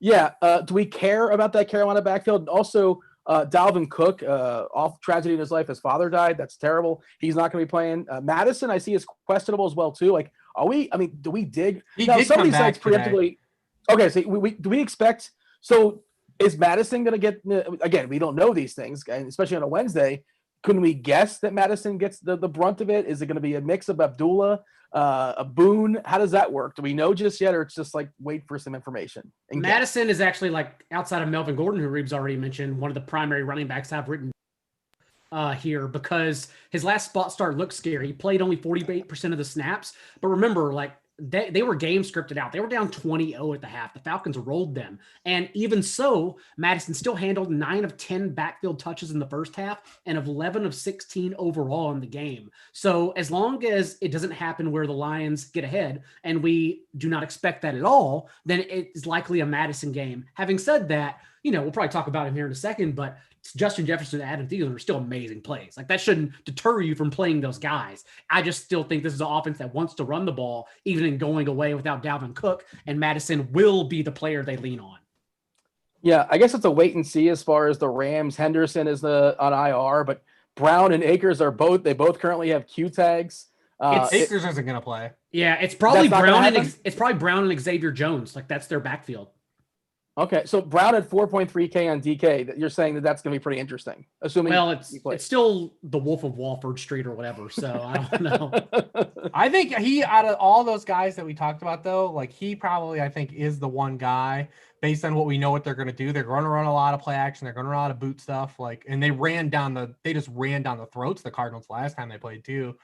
Yeah. Do we care about that Carolina backfield? Also, Dalvin Cook, off tragedy in his life, his father died. That's terrible. He's not going to be playing. Madison, I see, is questionable as well too. Like, do we dig? Some of these sites preemptively. Okay, so do we expect? So is Madison going to get? Again, we don't know these things, and especially on a Wednesday. Couldn't we guess that Madison gets the brunt of it? Is it going to be a mix of Abdullah, a Boone? How does that work? Do we know just yet, or it's just like wait for some information? Madison is actually, like, outside of Melvin Gordon, who Reeves already mentioned, one of the primary running backs I've written here because his last spot start looked scary. He played only 48% of the snaps, but remember, like, they were game scripted out. They were down 20-0 at the half. The Falcons rolled them. And even so, Madison still handled 9 of 10 backfield touches in the first half and of 11 of 16 overall in the game. So as long as it doesn't happen where the Lions get ahead, and we do not expect that at all, then it's likely a Madison game. Having said that, we'll probably talk about him here in a second, but Justin Jefferson and Adam Thielen are still amazing plays. Like, that shouldn't deter you from playing those guys. I just still think this is an offense that wants to run the ball, even in going away without Dalvin Cook, and Madison will be the player they lean on. Yeah, I guess it's a wait and see as far as the Rams. Henderson is on IR, but Brown and Akers they both currently have Q tags. Akers isn't going to play. Yeah, it's probably Brown and Xavier Jones. Like, that's their backfield. Okay, so Brown at 4.3K on DK. You're saying that's going to be pretty interesting, assuming. Well, it's still the Wolf of Walford Street or whatever. So I don't know. I think out of all those guys that we talked about, though, like he probably, I think, is the one guy based on what we know what they're going to do. They're going to run a lot of play action. They're going to run a lot of boot stuff. And they just ran down the throats of the Cardinals last time they played too.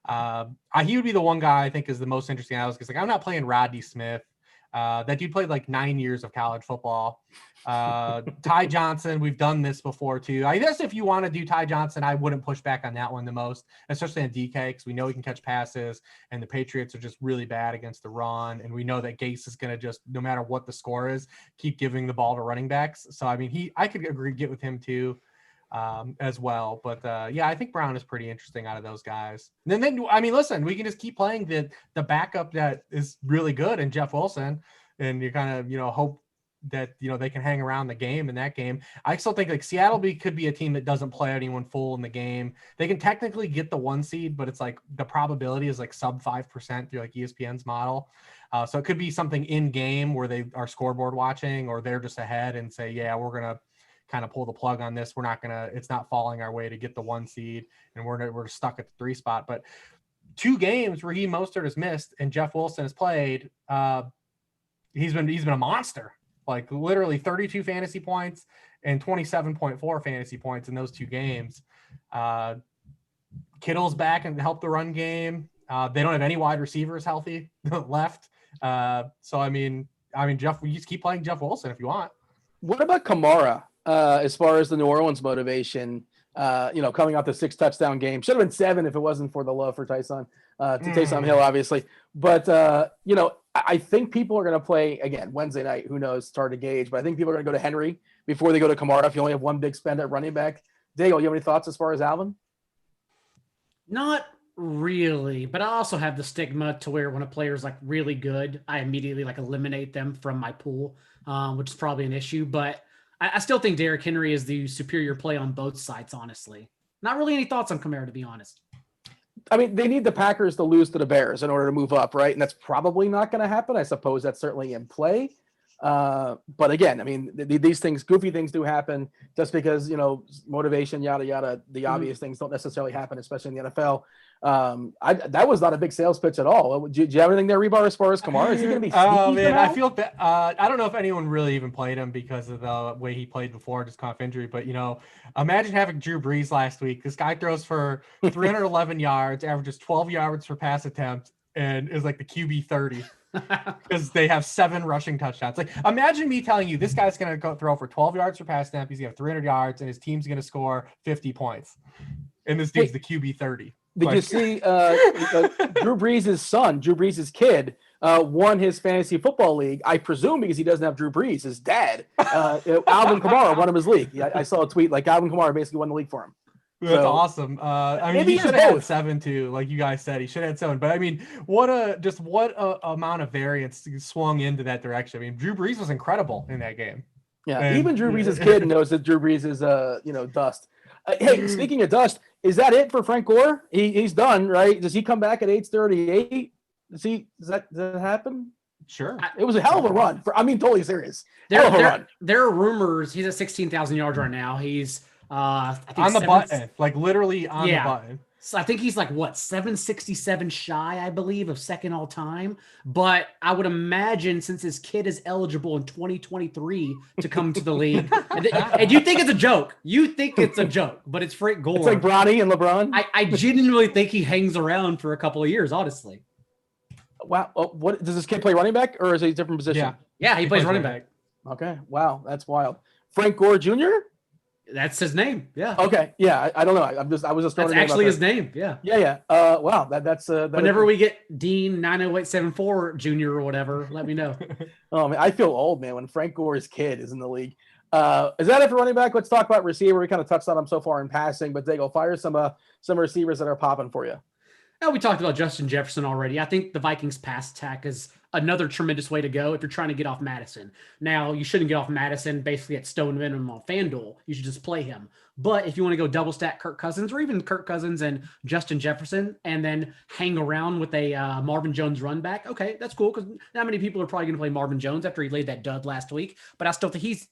He would be the one guy I think is the most interesting. Because I'm not playing Rodney Smith. That dude played like 9 years of college football. Ty Johnson, we've done this before too. I guess if you want to do Ty Johnson, I wouldn't push back on that one the most, especially on DK, because we know he can catch passes, and the Patriots are just really bad against the run, and we know that Gase is going to just, no matter what the score is, keep giving the ball to running backs. So I mean, I could get with him too. As well. But I think Brown is pretty interesting out of those guys. And then I mean, listen, we can just keep playing the backup that is really good in Jeff Wilson, and you kind of, hope they can hang around the game in that game. I still think like Seattle could be a team that doesn't play anyone full in the game. They can technically get the 1 seed, but it's like the probability is like sub 5% through like ESPN's model. So it could be something in game where they are scoreboard watching, or they're just ahead and say, yeah, we're gonna kind of pull the plug on this. It's not falling our way to get the 1 seed, and we're stuck at the 3 spot. But 2 games Raheem Mostert has missed and Jeff Wilson has played. He's been a monster, like literally 32 fantasy points and 27.4 fantasy points in those 2 games. Kittle's back and helped the run game. They don't have any wide receivers healthy left. So I mean, Jeff, you just keep playing Jeff Wilson if you want. What about Kamara? As far as the New Orleans motivation, coming off the 6 touchdown game, should have been 7 if it wasn't for the love for Taysom Hill, obviously. But I think people are going to play again Wednesday night. Who knows? It's hard to gauge, but I think people are going to go to Henry before they go to Kamara. If you only have one big spend at running back, Daigle, you have any thoughts as far as Alvin? Not really, but I also have the stigma to where when a player's like really good, I immediately like eliminate them from my pool, which is probably an issue. But I still think Derrick Henry is the superior play on both sides, honestly. Not really any thoughts on Kamara, to be honest. I mean, they need the Packers to lose to the Bears in order to move up, right? And that's probably not going to happen. I suppose that's certainly in play. But again, I mean, these things, goofy things do happen just because, motivation, yada, yada, the obvious things don't necessarily happen, especially in the NFL. That was not a big sales pitch at all. Do you have anything there, Hribar, as far as Kamara? Is he going to be sneaky? Oh, man, I feel bad. I don't know if anyone really even played him because of the way he played before, just calf injury. But, imagine having Drew Brees last week. This guy throws for 311 yards, averages 12 yards per pass attempt, and is like the QB 30. Because they have 7 rushing touchdowns. Like, imagine me telling you this guy's going to go throw for 12 yards per pass attempt. He's going to have 300 yards, and his team's going to score 50 points. And this dude's the QB 30. Did you see Drew Brees' son, Drew Brees' kid, won his fantasy football league? I presume because he doesn't have Drew Brees. His dad, Alvin Kamara, won him his league. I saw a tweet like Alvin Kamara basically won the league for him. That's awesome. I mean, he should have had 7 too, like you guys said. He should have had 7. But I mean, what amount of variance swung into that direction. I mean, Drew Brees was incredible in that game. Yeah, and even Drew Brees' kid knows that Drew Brees is dust. Hey, speaking of dust, is that it for Frank Gore? He's done, right? Does he come back at age 38? Does that happen? Sure. It was a hell of a run. Totally serious. There are rumors. He's at 16,000 yards right now. He's I think on the button, like literally on the button. So I think he's like 767 shy, I believe, of second all time. But I would imagine since his kid is eligible in 2023 to come to the league, and you think it's a joke. You think it's a joke, but it's Frank Gore. It's like Bronny and LeBron. I genuinely think he hangs around for a couple of years, honestly. Wow. What does this kid play, running back, or is he a different position? Yeah, he plays running back. Okay. Wow, that's wild. Frank Gore Jr.? That's his name. Yeah. Okay. Yeah. I don't know. I was just throwing. That's actually his name. Yeah. Yeah. Wow. That's whenever we get Dean 90874 Jr. or whatever, let me know. Oh man, I feel old, man, when Frank Gore's kid is in the league. Is that it for running back? Let's talk about receiver. We kind of touched on them so far in passing, but Daigle, fire some receivers that are popping for you. Now, we talked about Justin Jefferson already. I think the Vikings pass attack is another tremendous way to go if you're trying to get off Madison. Now, you shouldn't get off Madison basically at stone minimum on Fanduel. You should just play him. But if you want to go double stack Kirk Cousins, or even Kirk Cousins and Justin Jefferson, and then hang around with a Marvin Jones run back, okay, that's cool, because not many people are probably going to play Marvin Jones after he laid that dud last week. But I still think he's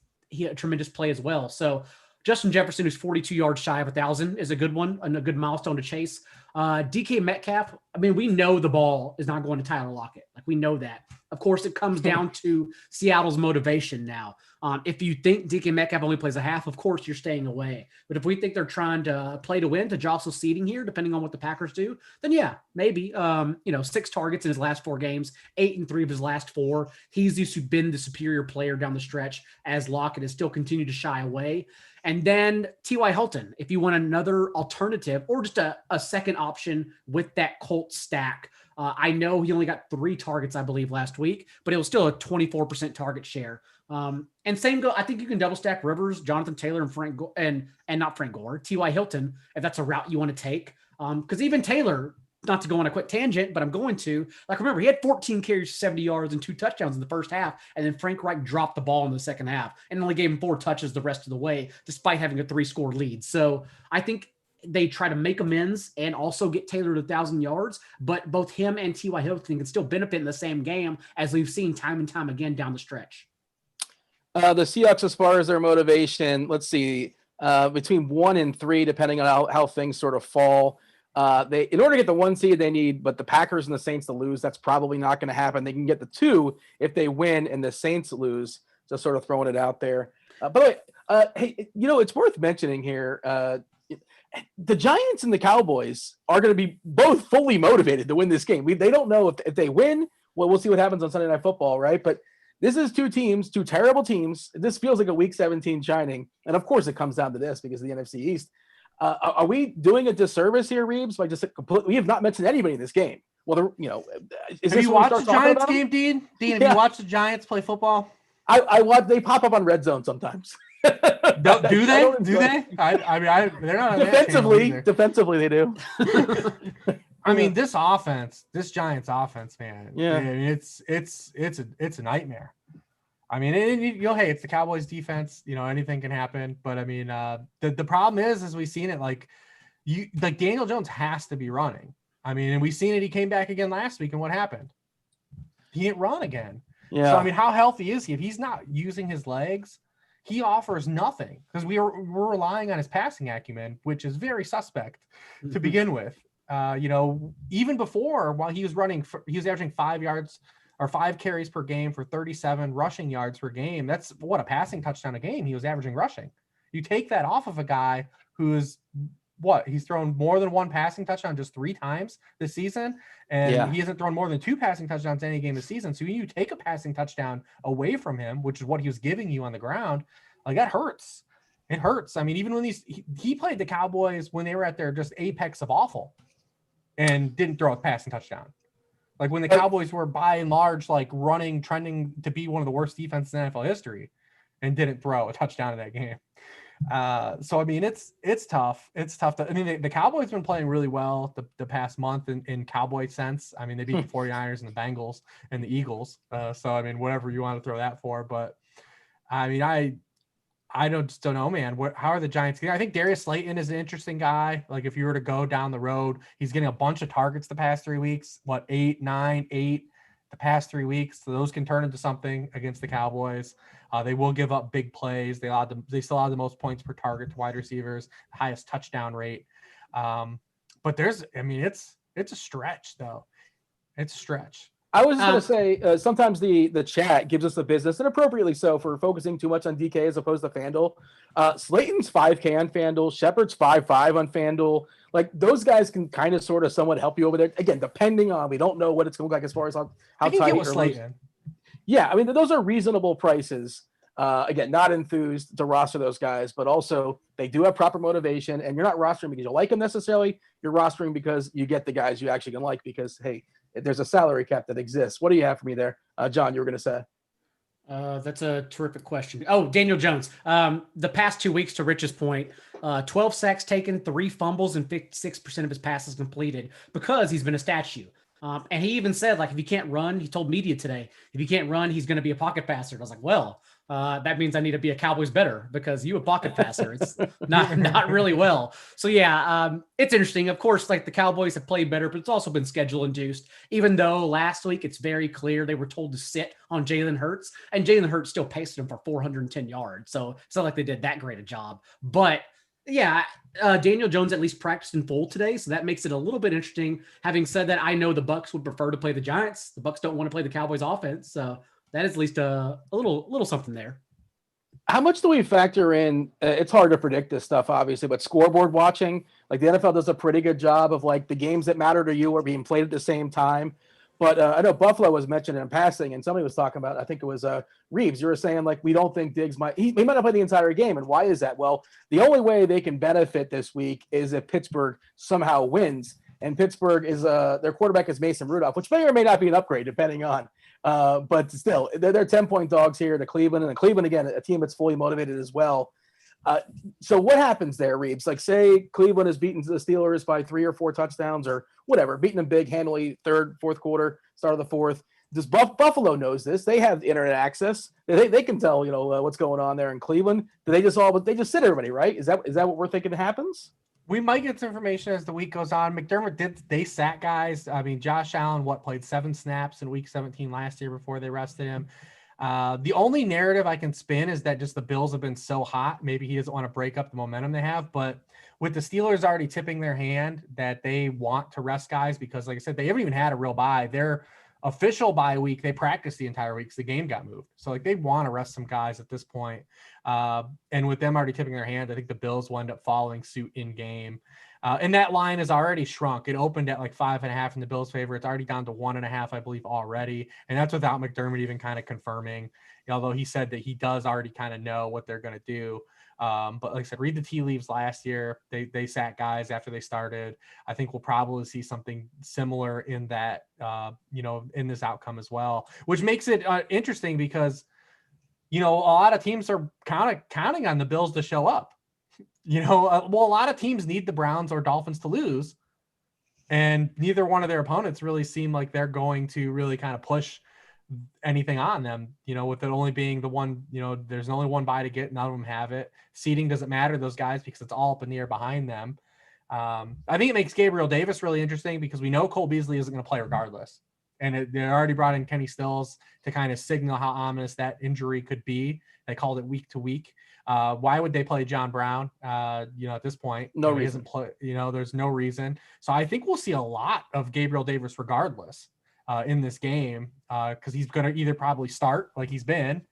a tremendous play as well. So Justin Jefferson, who's 42 yards shy of 1,000, is a good one and a good milestone to chase. DK Metcalf, I mean, we know the ball is not going to Tyler Lockett. Like, we know that. Of course, it comes down to Seattle's motivation now. If you think DK Metcalf only plays a half, of course, you're staying away. But if we think they're trying to play to win, to jostle seeding here, depending on what the Packers do, then yeah, maybe. 6 targets in his last 4 games, 8 and 3 of his last 4. He's been the superior player down the stretch, as Lockett has still continued to shy away. And then T.Y. Hilton, if you want another alternative or just a second option with that Colts stack. I know he only got 3 targets, I believe, last week, but it was still a 24% target share. And same go. I think you can double stack Rivers, Jonathan Taylor, and Frank and not Frank Gore, T.Y. Hilton, if that's a route you want to take. Because even Taylor, not to go on a quick tangent, but I'm going to. Like, remember, he had 14 carries, 70 yards, and 2 touchdowns in the first half, and then Frank Reich dropped the ball in the second half and only gave him 4 touches the rest of the way, despite having a 3-score lead. So I think they try to make amends and also get Taylor to 1,000 yards, but both him and T.Y. Hilton can still benefit in the same game, as we've seen time and time again down the stretch. The Seahawks, as far as their motivation, let's see, between 1 and 3, depending on how things sort of fall. In order to get the 1 seed, they need, but the Packers and the Saints to lose, that's probably not going to happen. They can get the 2 if they win and the Saints lose. Just sort of throwing it out there. By the way, hey, it's worth mentioning here. The Giants and the Cowboys are going to be both fully motivated to win this game. They don't know if they win. Well, we'll see what happens on Sunday Night Football, right? But this is 2 teams, 2 terrible teams. This feels like a Week 17 shining, and of course, it comes down to this because of the NFC East. Are we doing a disservice here, Reeves? By just we have not mentioned anybody in this game. Well, have you watched the Giants game, Dean? Dean, have you watched the Giants play football? I watch. They pop up on Red Zone sometimes. Do they? Do they? They're not defensively they do. I mean, this Giants offense, man. Yeah, I mean, it's a nightmare. I mean, hey, it's the Cowboys defense. Anything can happen. But I mean, the problem is, as we've seen it, like Daniel Jones has to be running. I mean, and we've seen it. He came back again last week, and what happened? He didn't run again. Yeah. So I mean, how healthy is he? If he's not using his legs, he offers nothing, because we're relying on his passing acumen, which is very suspect to begin with. Even before, while he was running, he was averaging 5 carries per game for 37 rushing yards per game. That's what a passing touchdown a game he was averaging rushing. You take that off of a guy who's he's thrown more than 1 passing touchdown just 3 times this season. And he hasn't thrown more than 2 passing touchdowns any game this season. So you take a passing touchdown away from him, which is what he was giving you on the ground. Like, that hurts. It hurts. I mean, even when he played the Cowboys when they were at their just apex of awful and didn't throw a passing touchdown. Like, when the Cowboys were by and large, like, trending to be one of the worst defenses in NFL history, and didn't throw a touchdown in that game. So, I mean, it's tough. It's tough. The Cowboys have been playing really well the past month in Cowboy sense. I mean, they beat the 49ers and the Bengals and the Eagles. So, I mean, whatever you want to throw that for. But, I mean, I just don't know, man. How are the Giants getting? I think Darius Slayton is an interesting guy. Like, if you were to go down the road, he's getting a bunch of targets the past 3 weeks. 8, 9, 8 the past 3 weeks. So those can turn into something against the Cowboys. They will give up big plays. They still have the most points per target to wide receivers, the highest touchdown rate. But it's a stretch, though. It's a stretch. I was just going to say, sometimes the chat gives us the business, and appropriately so, for focusing too much on DK as opposed to FanDuel. Slayton's 5K on FanDuel. Shepard's 5.5 on FanDuel. Like, those guys can kind of sort of somewhat help you over there. Again, depending on, we don't know what it's going to look like as far as how tight or Slayton. Yeah, I mean, those are reasonable prices. Again, not enthused to roster those guys, but also they do have proper motivation, and you're not rostering because you like them necessarily. You're rostering because you get the guys you actually can like because, hey, there's a salary cap that exists. What do you have for me there? John, you were going to say. That's a terrific question. Oh, Daniel Jones. The past 2 weeks, to Rich's point, 12 sacks taken, 3 fumbles, and 56% of his passes completed because he's been a statue. And he even said, like, if he can't run, he told media today, if he can't run, he's going to be a pocket passer. And I was like, well, that means I need to be a Cowboys better because you a pocket passer. It's not really well. So yeah, it's interesting. Of course, like, the Cowboys have played better, but it's also been schedule induced, even though last week it's very clear they were told to sit on Jalen Hurts, and Jalen Hurts still paced him for 410 yards. So it's not like they did that great a job, but yeah, Daniel Jones at least practiced in full today, so that makes it a little bit interesting. Having said that, I know the Bucs would prefer to play the Giants. The Bucs don't want to play the Cowboys offense, so that is at least a little something there. How much do we factor in? It's hard to predict this stuff, obviously, but scoreboard watching, like, the NFL does a pretty good job of, like, the games that matter to you are being played at the same time. But I know Buffalo was mentioned in passing, and somebody was talking about, I think it was Reeves. You were saying, like, we don't think Diggs he might not play the entire game. And why is that? Well, the only way they can benefit this week is if Pittsburgh somehow wins. And Pittsburgh is their quarterback is Mason Rudolph, which may or may not be an upgrade depending on. But still, they're 10-point dogs here to Cleveland. And Cleveland, again, a team that's fully motivated as well. So what happens there, Reeves? Like, say Cleveland has beaten the Steelers by 3 or 4 touchdowns or whatever, beating them big, handily, third, fourth quarter, start of the fourth. Does Buffalo knows this? They have internet access. They can tell what's going on there in Cleveland. Do they just sit everybody, right? Is that what we're thinking happens? We might get some information as the week goes on. McDermott they sat guys. I mean, Josh Allen, played 7 snaps in week 17 last year before they rested him. The only narrative I can spin is that just the Bills have been so hot. Maybe he doesn't want to break up the momentum they have, but with the Steelers already tipping their hand that they want to rest guys because, like I said, they haven't even had a real bye. Their official bye week, they practiced the entire week because the game got moved. So like they want to rest some guys at this point. And with them already tipping their hand, I think the Bills will end up following suit in game. And that line is already shrunk. It opened at like 5.5 in the Bills' favor. It's already down to 1.5, I believe, already. And that's without McDermott even kind of confirming, although he said that he does already kind of know what they're going to do. But like I said, read the tea leaves last year. They sat guys after they started. I think we'll probably see something similar in that, in this outcome as well, which makes it interesting because, a lot of teams are kind of counting on the Bills to show up. A lot of teams need the Browns or Dolphins to lose, and neither one of their opponents really seem like they're going to really kind of push anything on them, with it only being the one, there's only one bye to get. None of them have it. Seeding doesn't matter to those guys because it's all up in the air behind them. I think it makes Gabriel Davis really interesting because we know Cole Beasley isn't going to play regardless. And they already brought in Kenny Stills to kind of signal how ominous that injury could be. They called it week to week. Why would they play John Brown? At this point, no reason. He hasn't play, there's no reason. So I think we'll see a lot of Gabriel Davis regardless in this game because he's going to either probably start like he's been.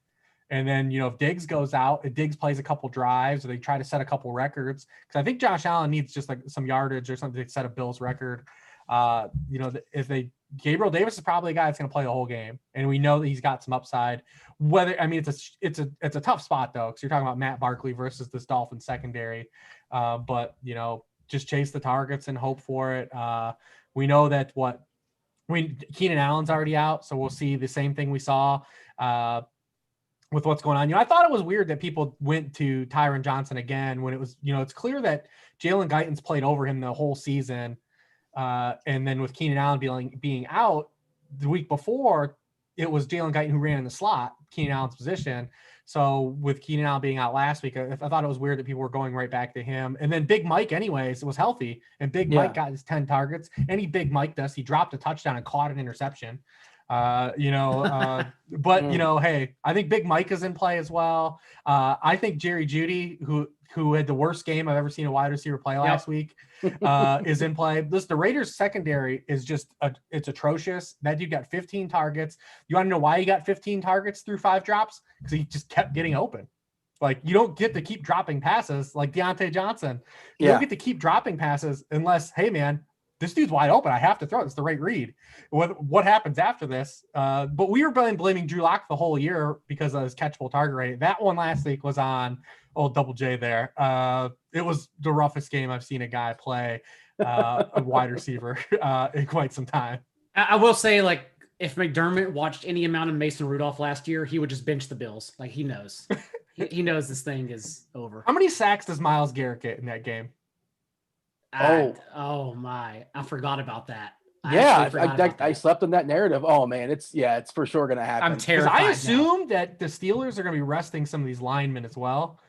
And then, if Diggs goes out, if Diggs plays a couple drives or they try to set a couple records, because I think Josh Allen needs just like some yardage or something to set a Bills record. Gabriel Davis is probably a guy that's going to play the whole game, and we know that he's got some upside. It's a tough spot though, because you're talking about Matt Barkley versus this Dolphins secondary. But just chase the targets and hope for it. We know that Keenan Allen's already out, so we'll see the same thing we saw with what's going on. I thought it was weird that people went to Tyron Johnson again when it was, it's clear that Jalen Guyton's played over him the whole season. And then with Keenan Allen being out the week before, it was Jalen Guyton who ran in the slot, Keenan Allen's position. So with Keenan Allen being out last week, I thought it was weird that people were going right back to him. And then Big Mike anyways, was healthy, and Mike got his 10 targets. Any Big Mike does, he dropped a touchdown and caught an interception. Hey, I think Big Mike is in play as well. I think Jerry Jeudy, who had the worst game I've ever seen a wide receiver play last week, is in play. The Raiders secondary is it's atrocious. That dude got 15 targets. You want to know why he got 15 targets through 5 drops? Because he just kept getting open. Like, you don't get to keep dropping passes like Deontay Johnson. You don't get to keep dropping passes unless, hey man, this dude's wide open. I have to throw it. It's the right read. What happens after this? But we were blaming Drew Lock the whole year because of his catchable target rate. That one last week was on old Double J there. It was the roughest game I've seen a guy play a wide receiver in quite some time. I will say, like, if McDermott watched any amount of Mason Rudolph last year, he would just bench the Bills. Like, he knows. he knows this thing is over. How many sacks does Myles Garrett get in that game? Oh my! I forgot about that. I slept on that narrative. Oh man, it's for sure gonna happen. I'm terrified. I assume that the Steelers are gonna be resting some of these linemen as well.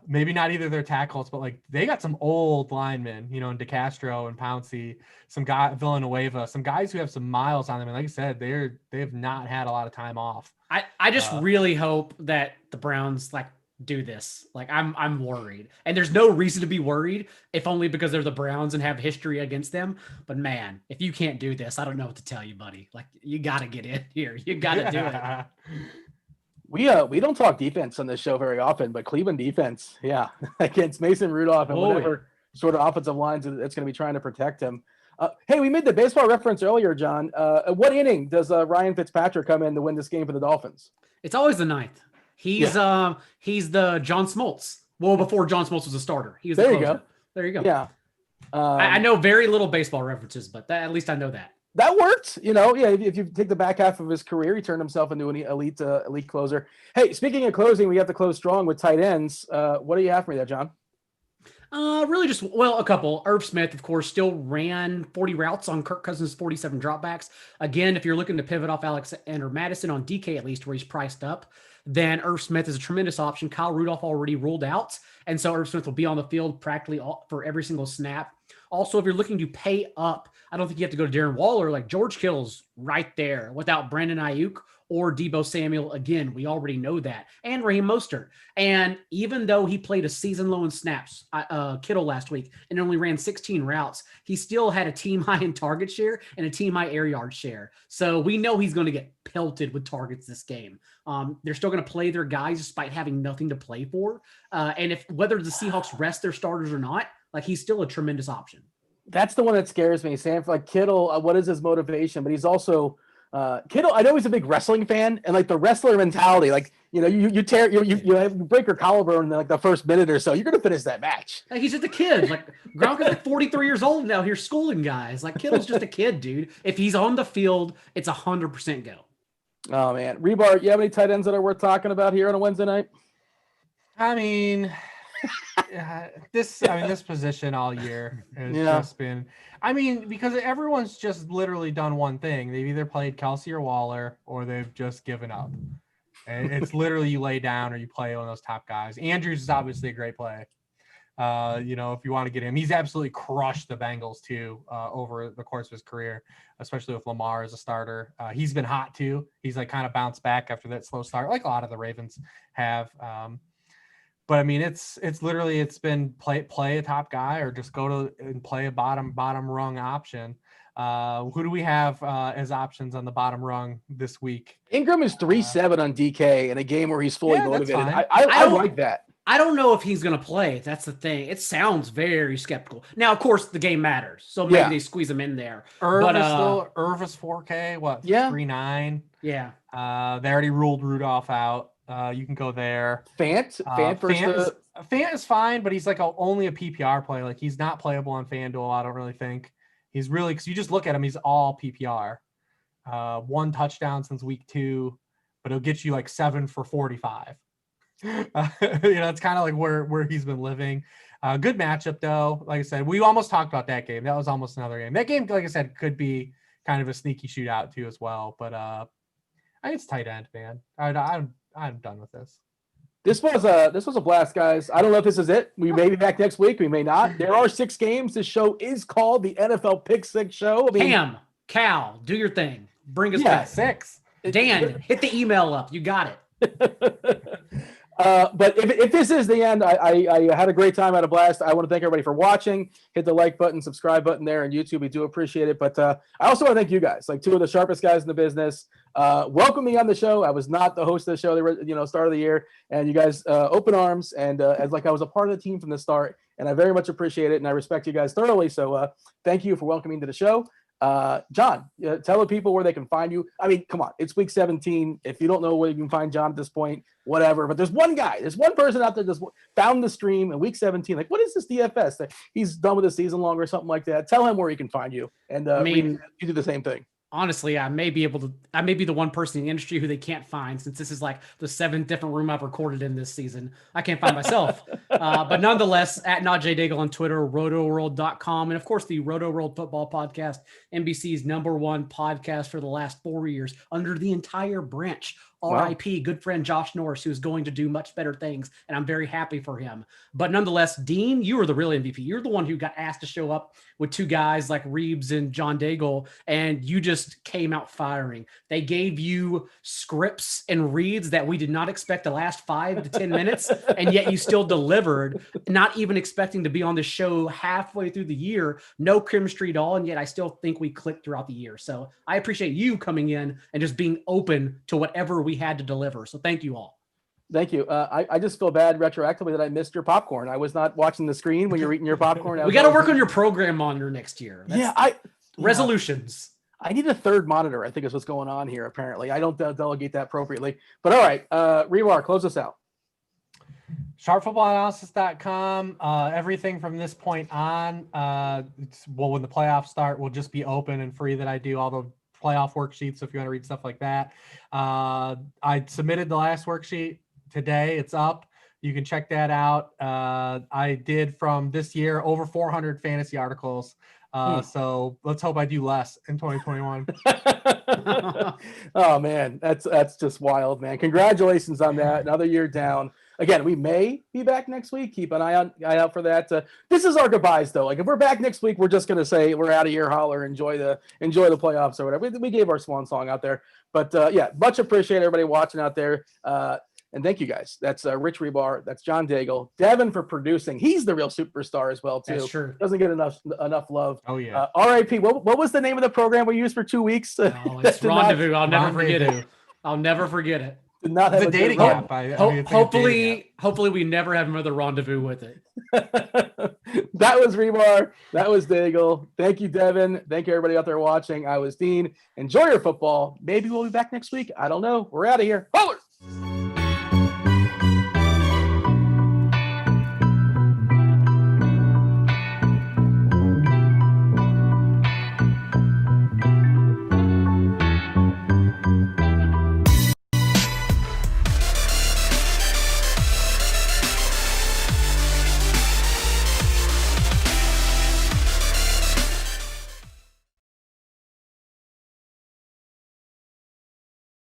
Maybe not either their tackles, but like they got some old linemen, in DeCastro and Pouncey, some guy Villanueva, some guys who have some miles on them. And like I said, they have not had a lot of time off. I just really hope that the Browns do this. I'm worried, and there's no reason to be worried if only because they're the Browns and have history against them. But man, if you can't do this, I don't know what to tell you, buddy. Like, you got to get in here. You got to do it. We don't talk defense on this show very often, but Cleveland defense, against Mason Rudolph and whatever sort of offensive lines that's going to be trying to protect him. Hey, we made the baseball reference earlier, John. What inning does Ryan Fitzpatrick come in to win this game for the Dolphins? It's always the ninth. He's the John Smoltz. Well, before John Smoltz was a starter, the closer. There you go. Yeah. I know very little baseball references, but at least I know that. That worked. Yeah, if you take the back half of his career, he turned himself into an elite closer. Hey, speaking of closing, we have to close strong with tight ends. What do you have for me there, John? Really just, a couple. Irv Smith, of course, still ran 40 routes on Kirk Cousins' 47 dropbacks. Again, if you're looking to pivot off Alexander Madison on DK, at least where he's priced up, then Irv Smith is a tremendous option. Kyle Rudolph already ruled out. And so Irv Smith will be on the field practically for every single snap. Also, if you're looking to pay up, I don't think you have to go to Darren Waller. Like George Kittle's right there without Brandon Ayuk or Deebo Samuel. Again, we already know that. And Raheem Mostert. And even though he played a season low in snaps, Kittle last week, and only ran 16 routes, he still had a team high in target share and a team high air yard share. So we know he's going to get pelted with targets this game. They're still going to play their guys despite having nothing to play for. And whether the Seahawks rest their starters or not, like he's still a tremendous option. That's the one that scares me. Sam, like Kittle, what is his motivation? But he's also Kittle. I know he's a big wrestling fan, and like the wrestler mentality, like you break your collarbone in like the first minute or so, you're gonna finish that match. Like he's just a kid. Like Gronk is like 43 years old now. Here schooling guys. Like Kittle's just a kid, dude. If he's on the field, it's 100% go. Oh man, Hribar, you have any tight ends that are worth talking about here on a Wednesday night? I mean, this position all year has just been. I mean, because everyone's just literally done one thing. They've either played Kelsey or Waller, or they've just given up. And it's literally you lay down or you play one of those top guys. Andrews is obviously a great play. If you want to get him, he's absolutely crushed the Bengals too over the course of his career, especially with Lamar as a starter. He's been hot too. He's like kind of bounced back after that slow start, like a lot of the Ravens have. But I mean, it's been play a top guy or just go to and play a bottom rung option. Who do we have as options on the bottom rung this week? Ingram is 3-7 on DK in a game where he's fully motivated. I like that. I don't know if he's going to play. That's the thing. It sounds very skeptical. Now, of course, the game matters, so maybe they squeeze him in there. Irv is 4K. What? Yeah, 3.9. Yeah. They already ruled Rudolph out. You can go there. Fant is fine, but he's like only a PPR play. Like he's not playable on Fanduel. I don't really think he's really, because you just look at him, he's all PPR. 1 touchdown since week 2, but he'll get you like 7 for 45. It's kind of like where he's been living. Good matchup though. Like I said, we almost talked about that game. That was almost another game. That game, like I said, could be kind of a sneaky shootout too as well. But I think it's tight end, man. I'm done with this. This was a blast, guys. I don't know if this is it. We may be back next week. We may not. There are 6 games. This show is called the NFL Pick 6 Show. Cam, Cal, do your thing. Bring us back. 6. Dan, hit the email up. You got it. But if this is the end, I had a great time. I had a blast. I want to thank everybody for watching. Hit the like button, subscribe button there on YouTube. We do appreciate it. But I also want to thank you guys, like 2 of the sharpest guys in the business. Welcome me on the show. I was not the host of the show, start of the year, and you guys open arms and as like I was a part of the team from the start, and I very much appreciate it, and I respect you guys thoroughly. So thank you for welcoming to the show. John, tell the people where they can find you. I mean, come on, it's week 17. If you don't know where you can find John at this point, whatever. But there's one person out there that's found the stream in week 17. Like, what is this DFS? He's done with the season long or something like that. Tell him where he can find you. And you do the same thing. Honestly, I may be the one person in the industry who they can't find, since this is like the 7th different room I've recorded in this season. I can't find myself. But nonetheless, at NotJDaigle on Twitter, rotoworld.com, and of course the Roto World Football Podcast, NBC's #1 podcast for the last 4 years, under the entire branch. R.I.P. Good friend Josh Norris, who's going to do much better things, and I'm very happy for him. But nonetheless, Dean, you were the real MVP. You're the one who got asked to show up with 2 guys like Reeves and John Daigle, and you just came out firing. They gave you scripts and reads that we did not expect to last 5 to 10 minutes, and yet you still delivered, not even expecting to be on the show halfway through the year. No chemistry at all, and yet I still think we clicked throughout the year. So I appreciate you coming in and just being open to whatever we had to deliver. So thank you all. Thank you. I just feel bad retroactively that I missed your popcorn. I was not watching the screen when you're eating your popcorn. We got to work on your program monitor next year. Resolutions. I need a 3rd monitor, I think is what's going on here, apparently. I don't delegate that appropriately. But all right, Hribar, close us out. Sharpfootballanalysis.com. Everything from this point on, when the playoffs start, will just be open and free. That I do all the playoff worksheets. So if you want to read stuff like that, I submitted the last worksheet today. It's up. You can check that out. I did from this year over 400 fantasy articles. So let's hope I do less in 2021. Oh man, that's just wild, man. Congratulations on that. Another year down. Again, we may be back next week. Keep an eye out for that. This is our goodbyes, though. Like if we're back next week, we're just gonna say we're out of here. Holler, enjoy the playoffs or whatever. We gave our swan song out there, but yeah, much appreciate everybody watching out there. And thank you guys. That's Rich Hribar. That's John Daigle. Devin for producing. He's the real superstar as well too. That's true. Doesn't get enough love. Oh yeah. RIP. What was the name of the program we used for 2 weeks? Oh, it's Rendezvous. I'll never forget it. I'll never forget it. Did not have The a dating good app. run. Hopefully we never have another rendezvous with it. That was Hribar. That was Daigle. Thank you, Devin. Thank you, everybody out there watching. I was Dean. Enjoy your football. Maybe we'll be back next week. I don't know. We're out of here. Bowlers!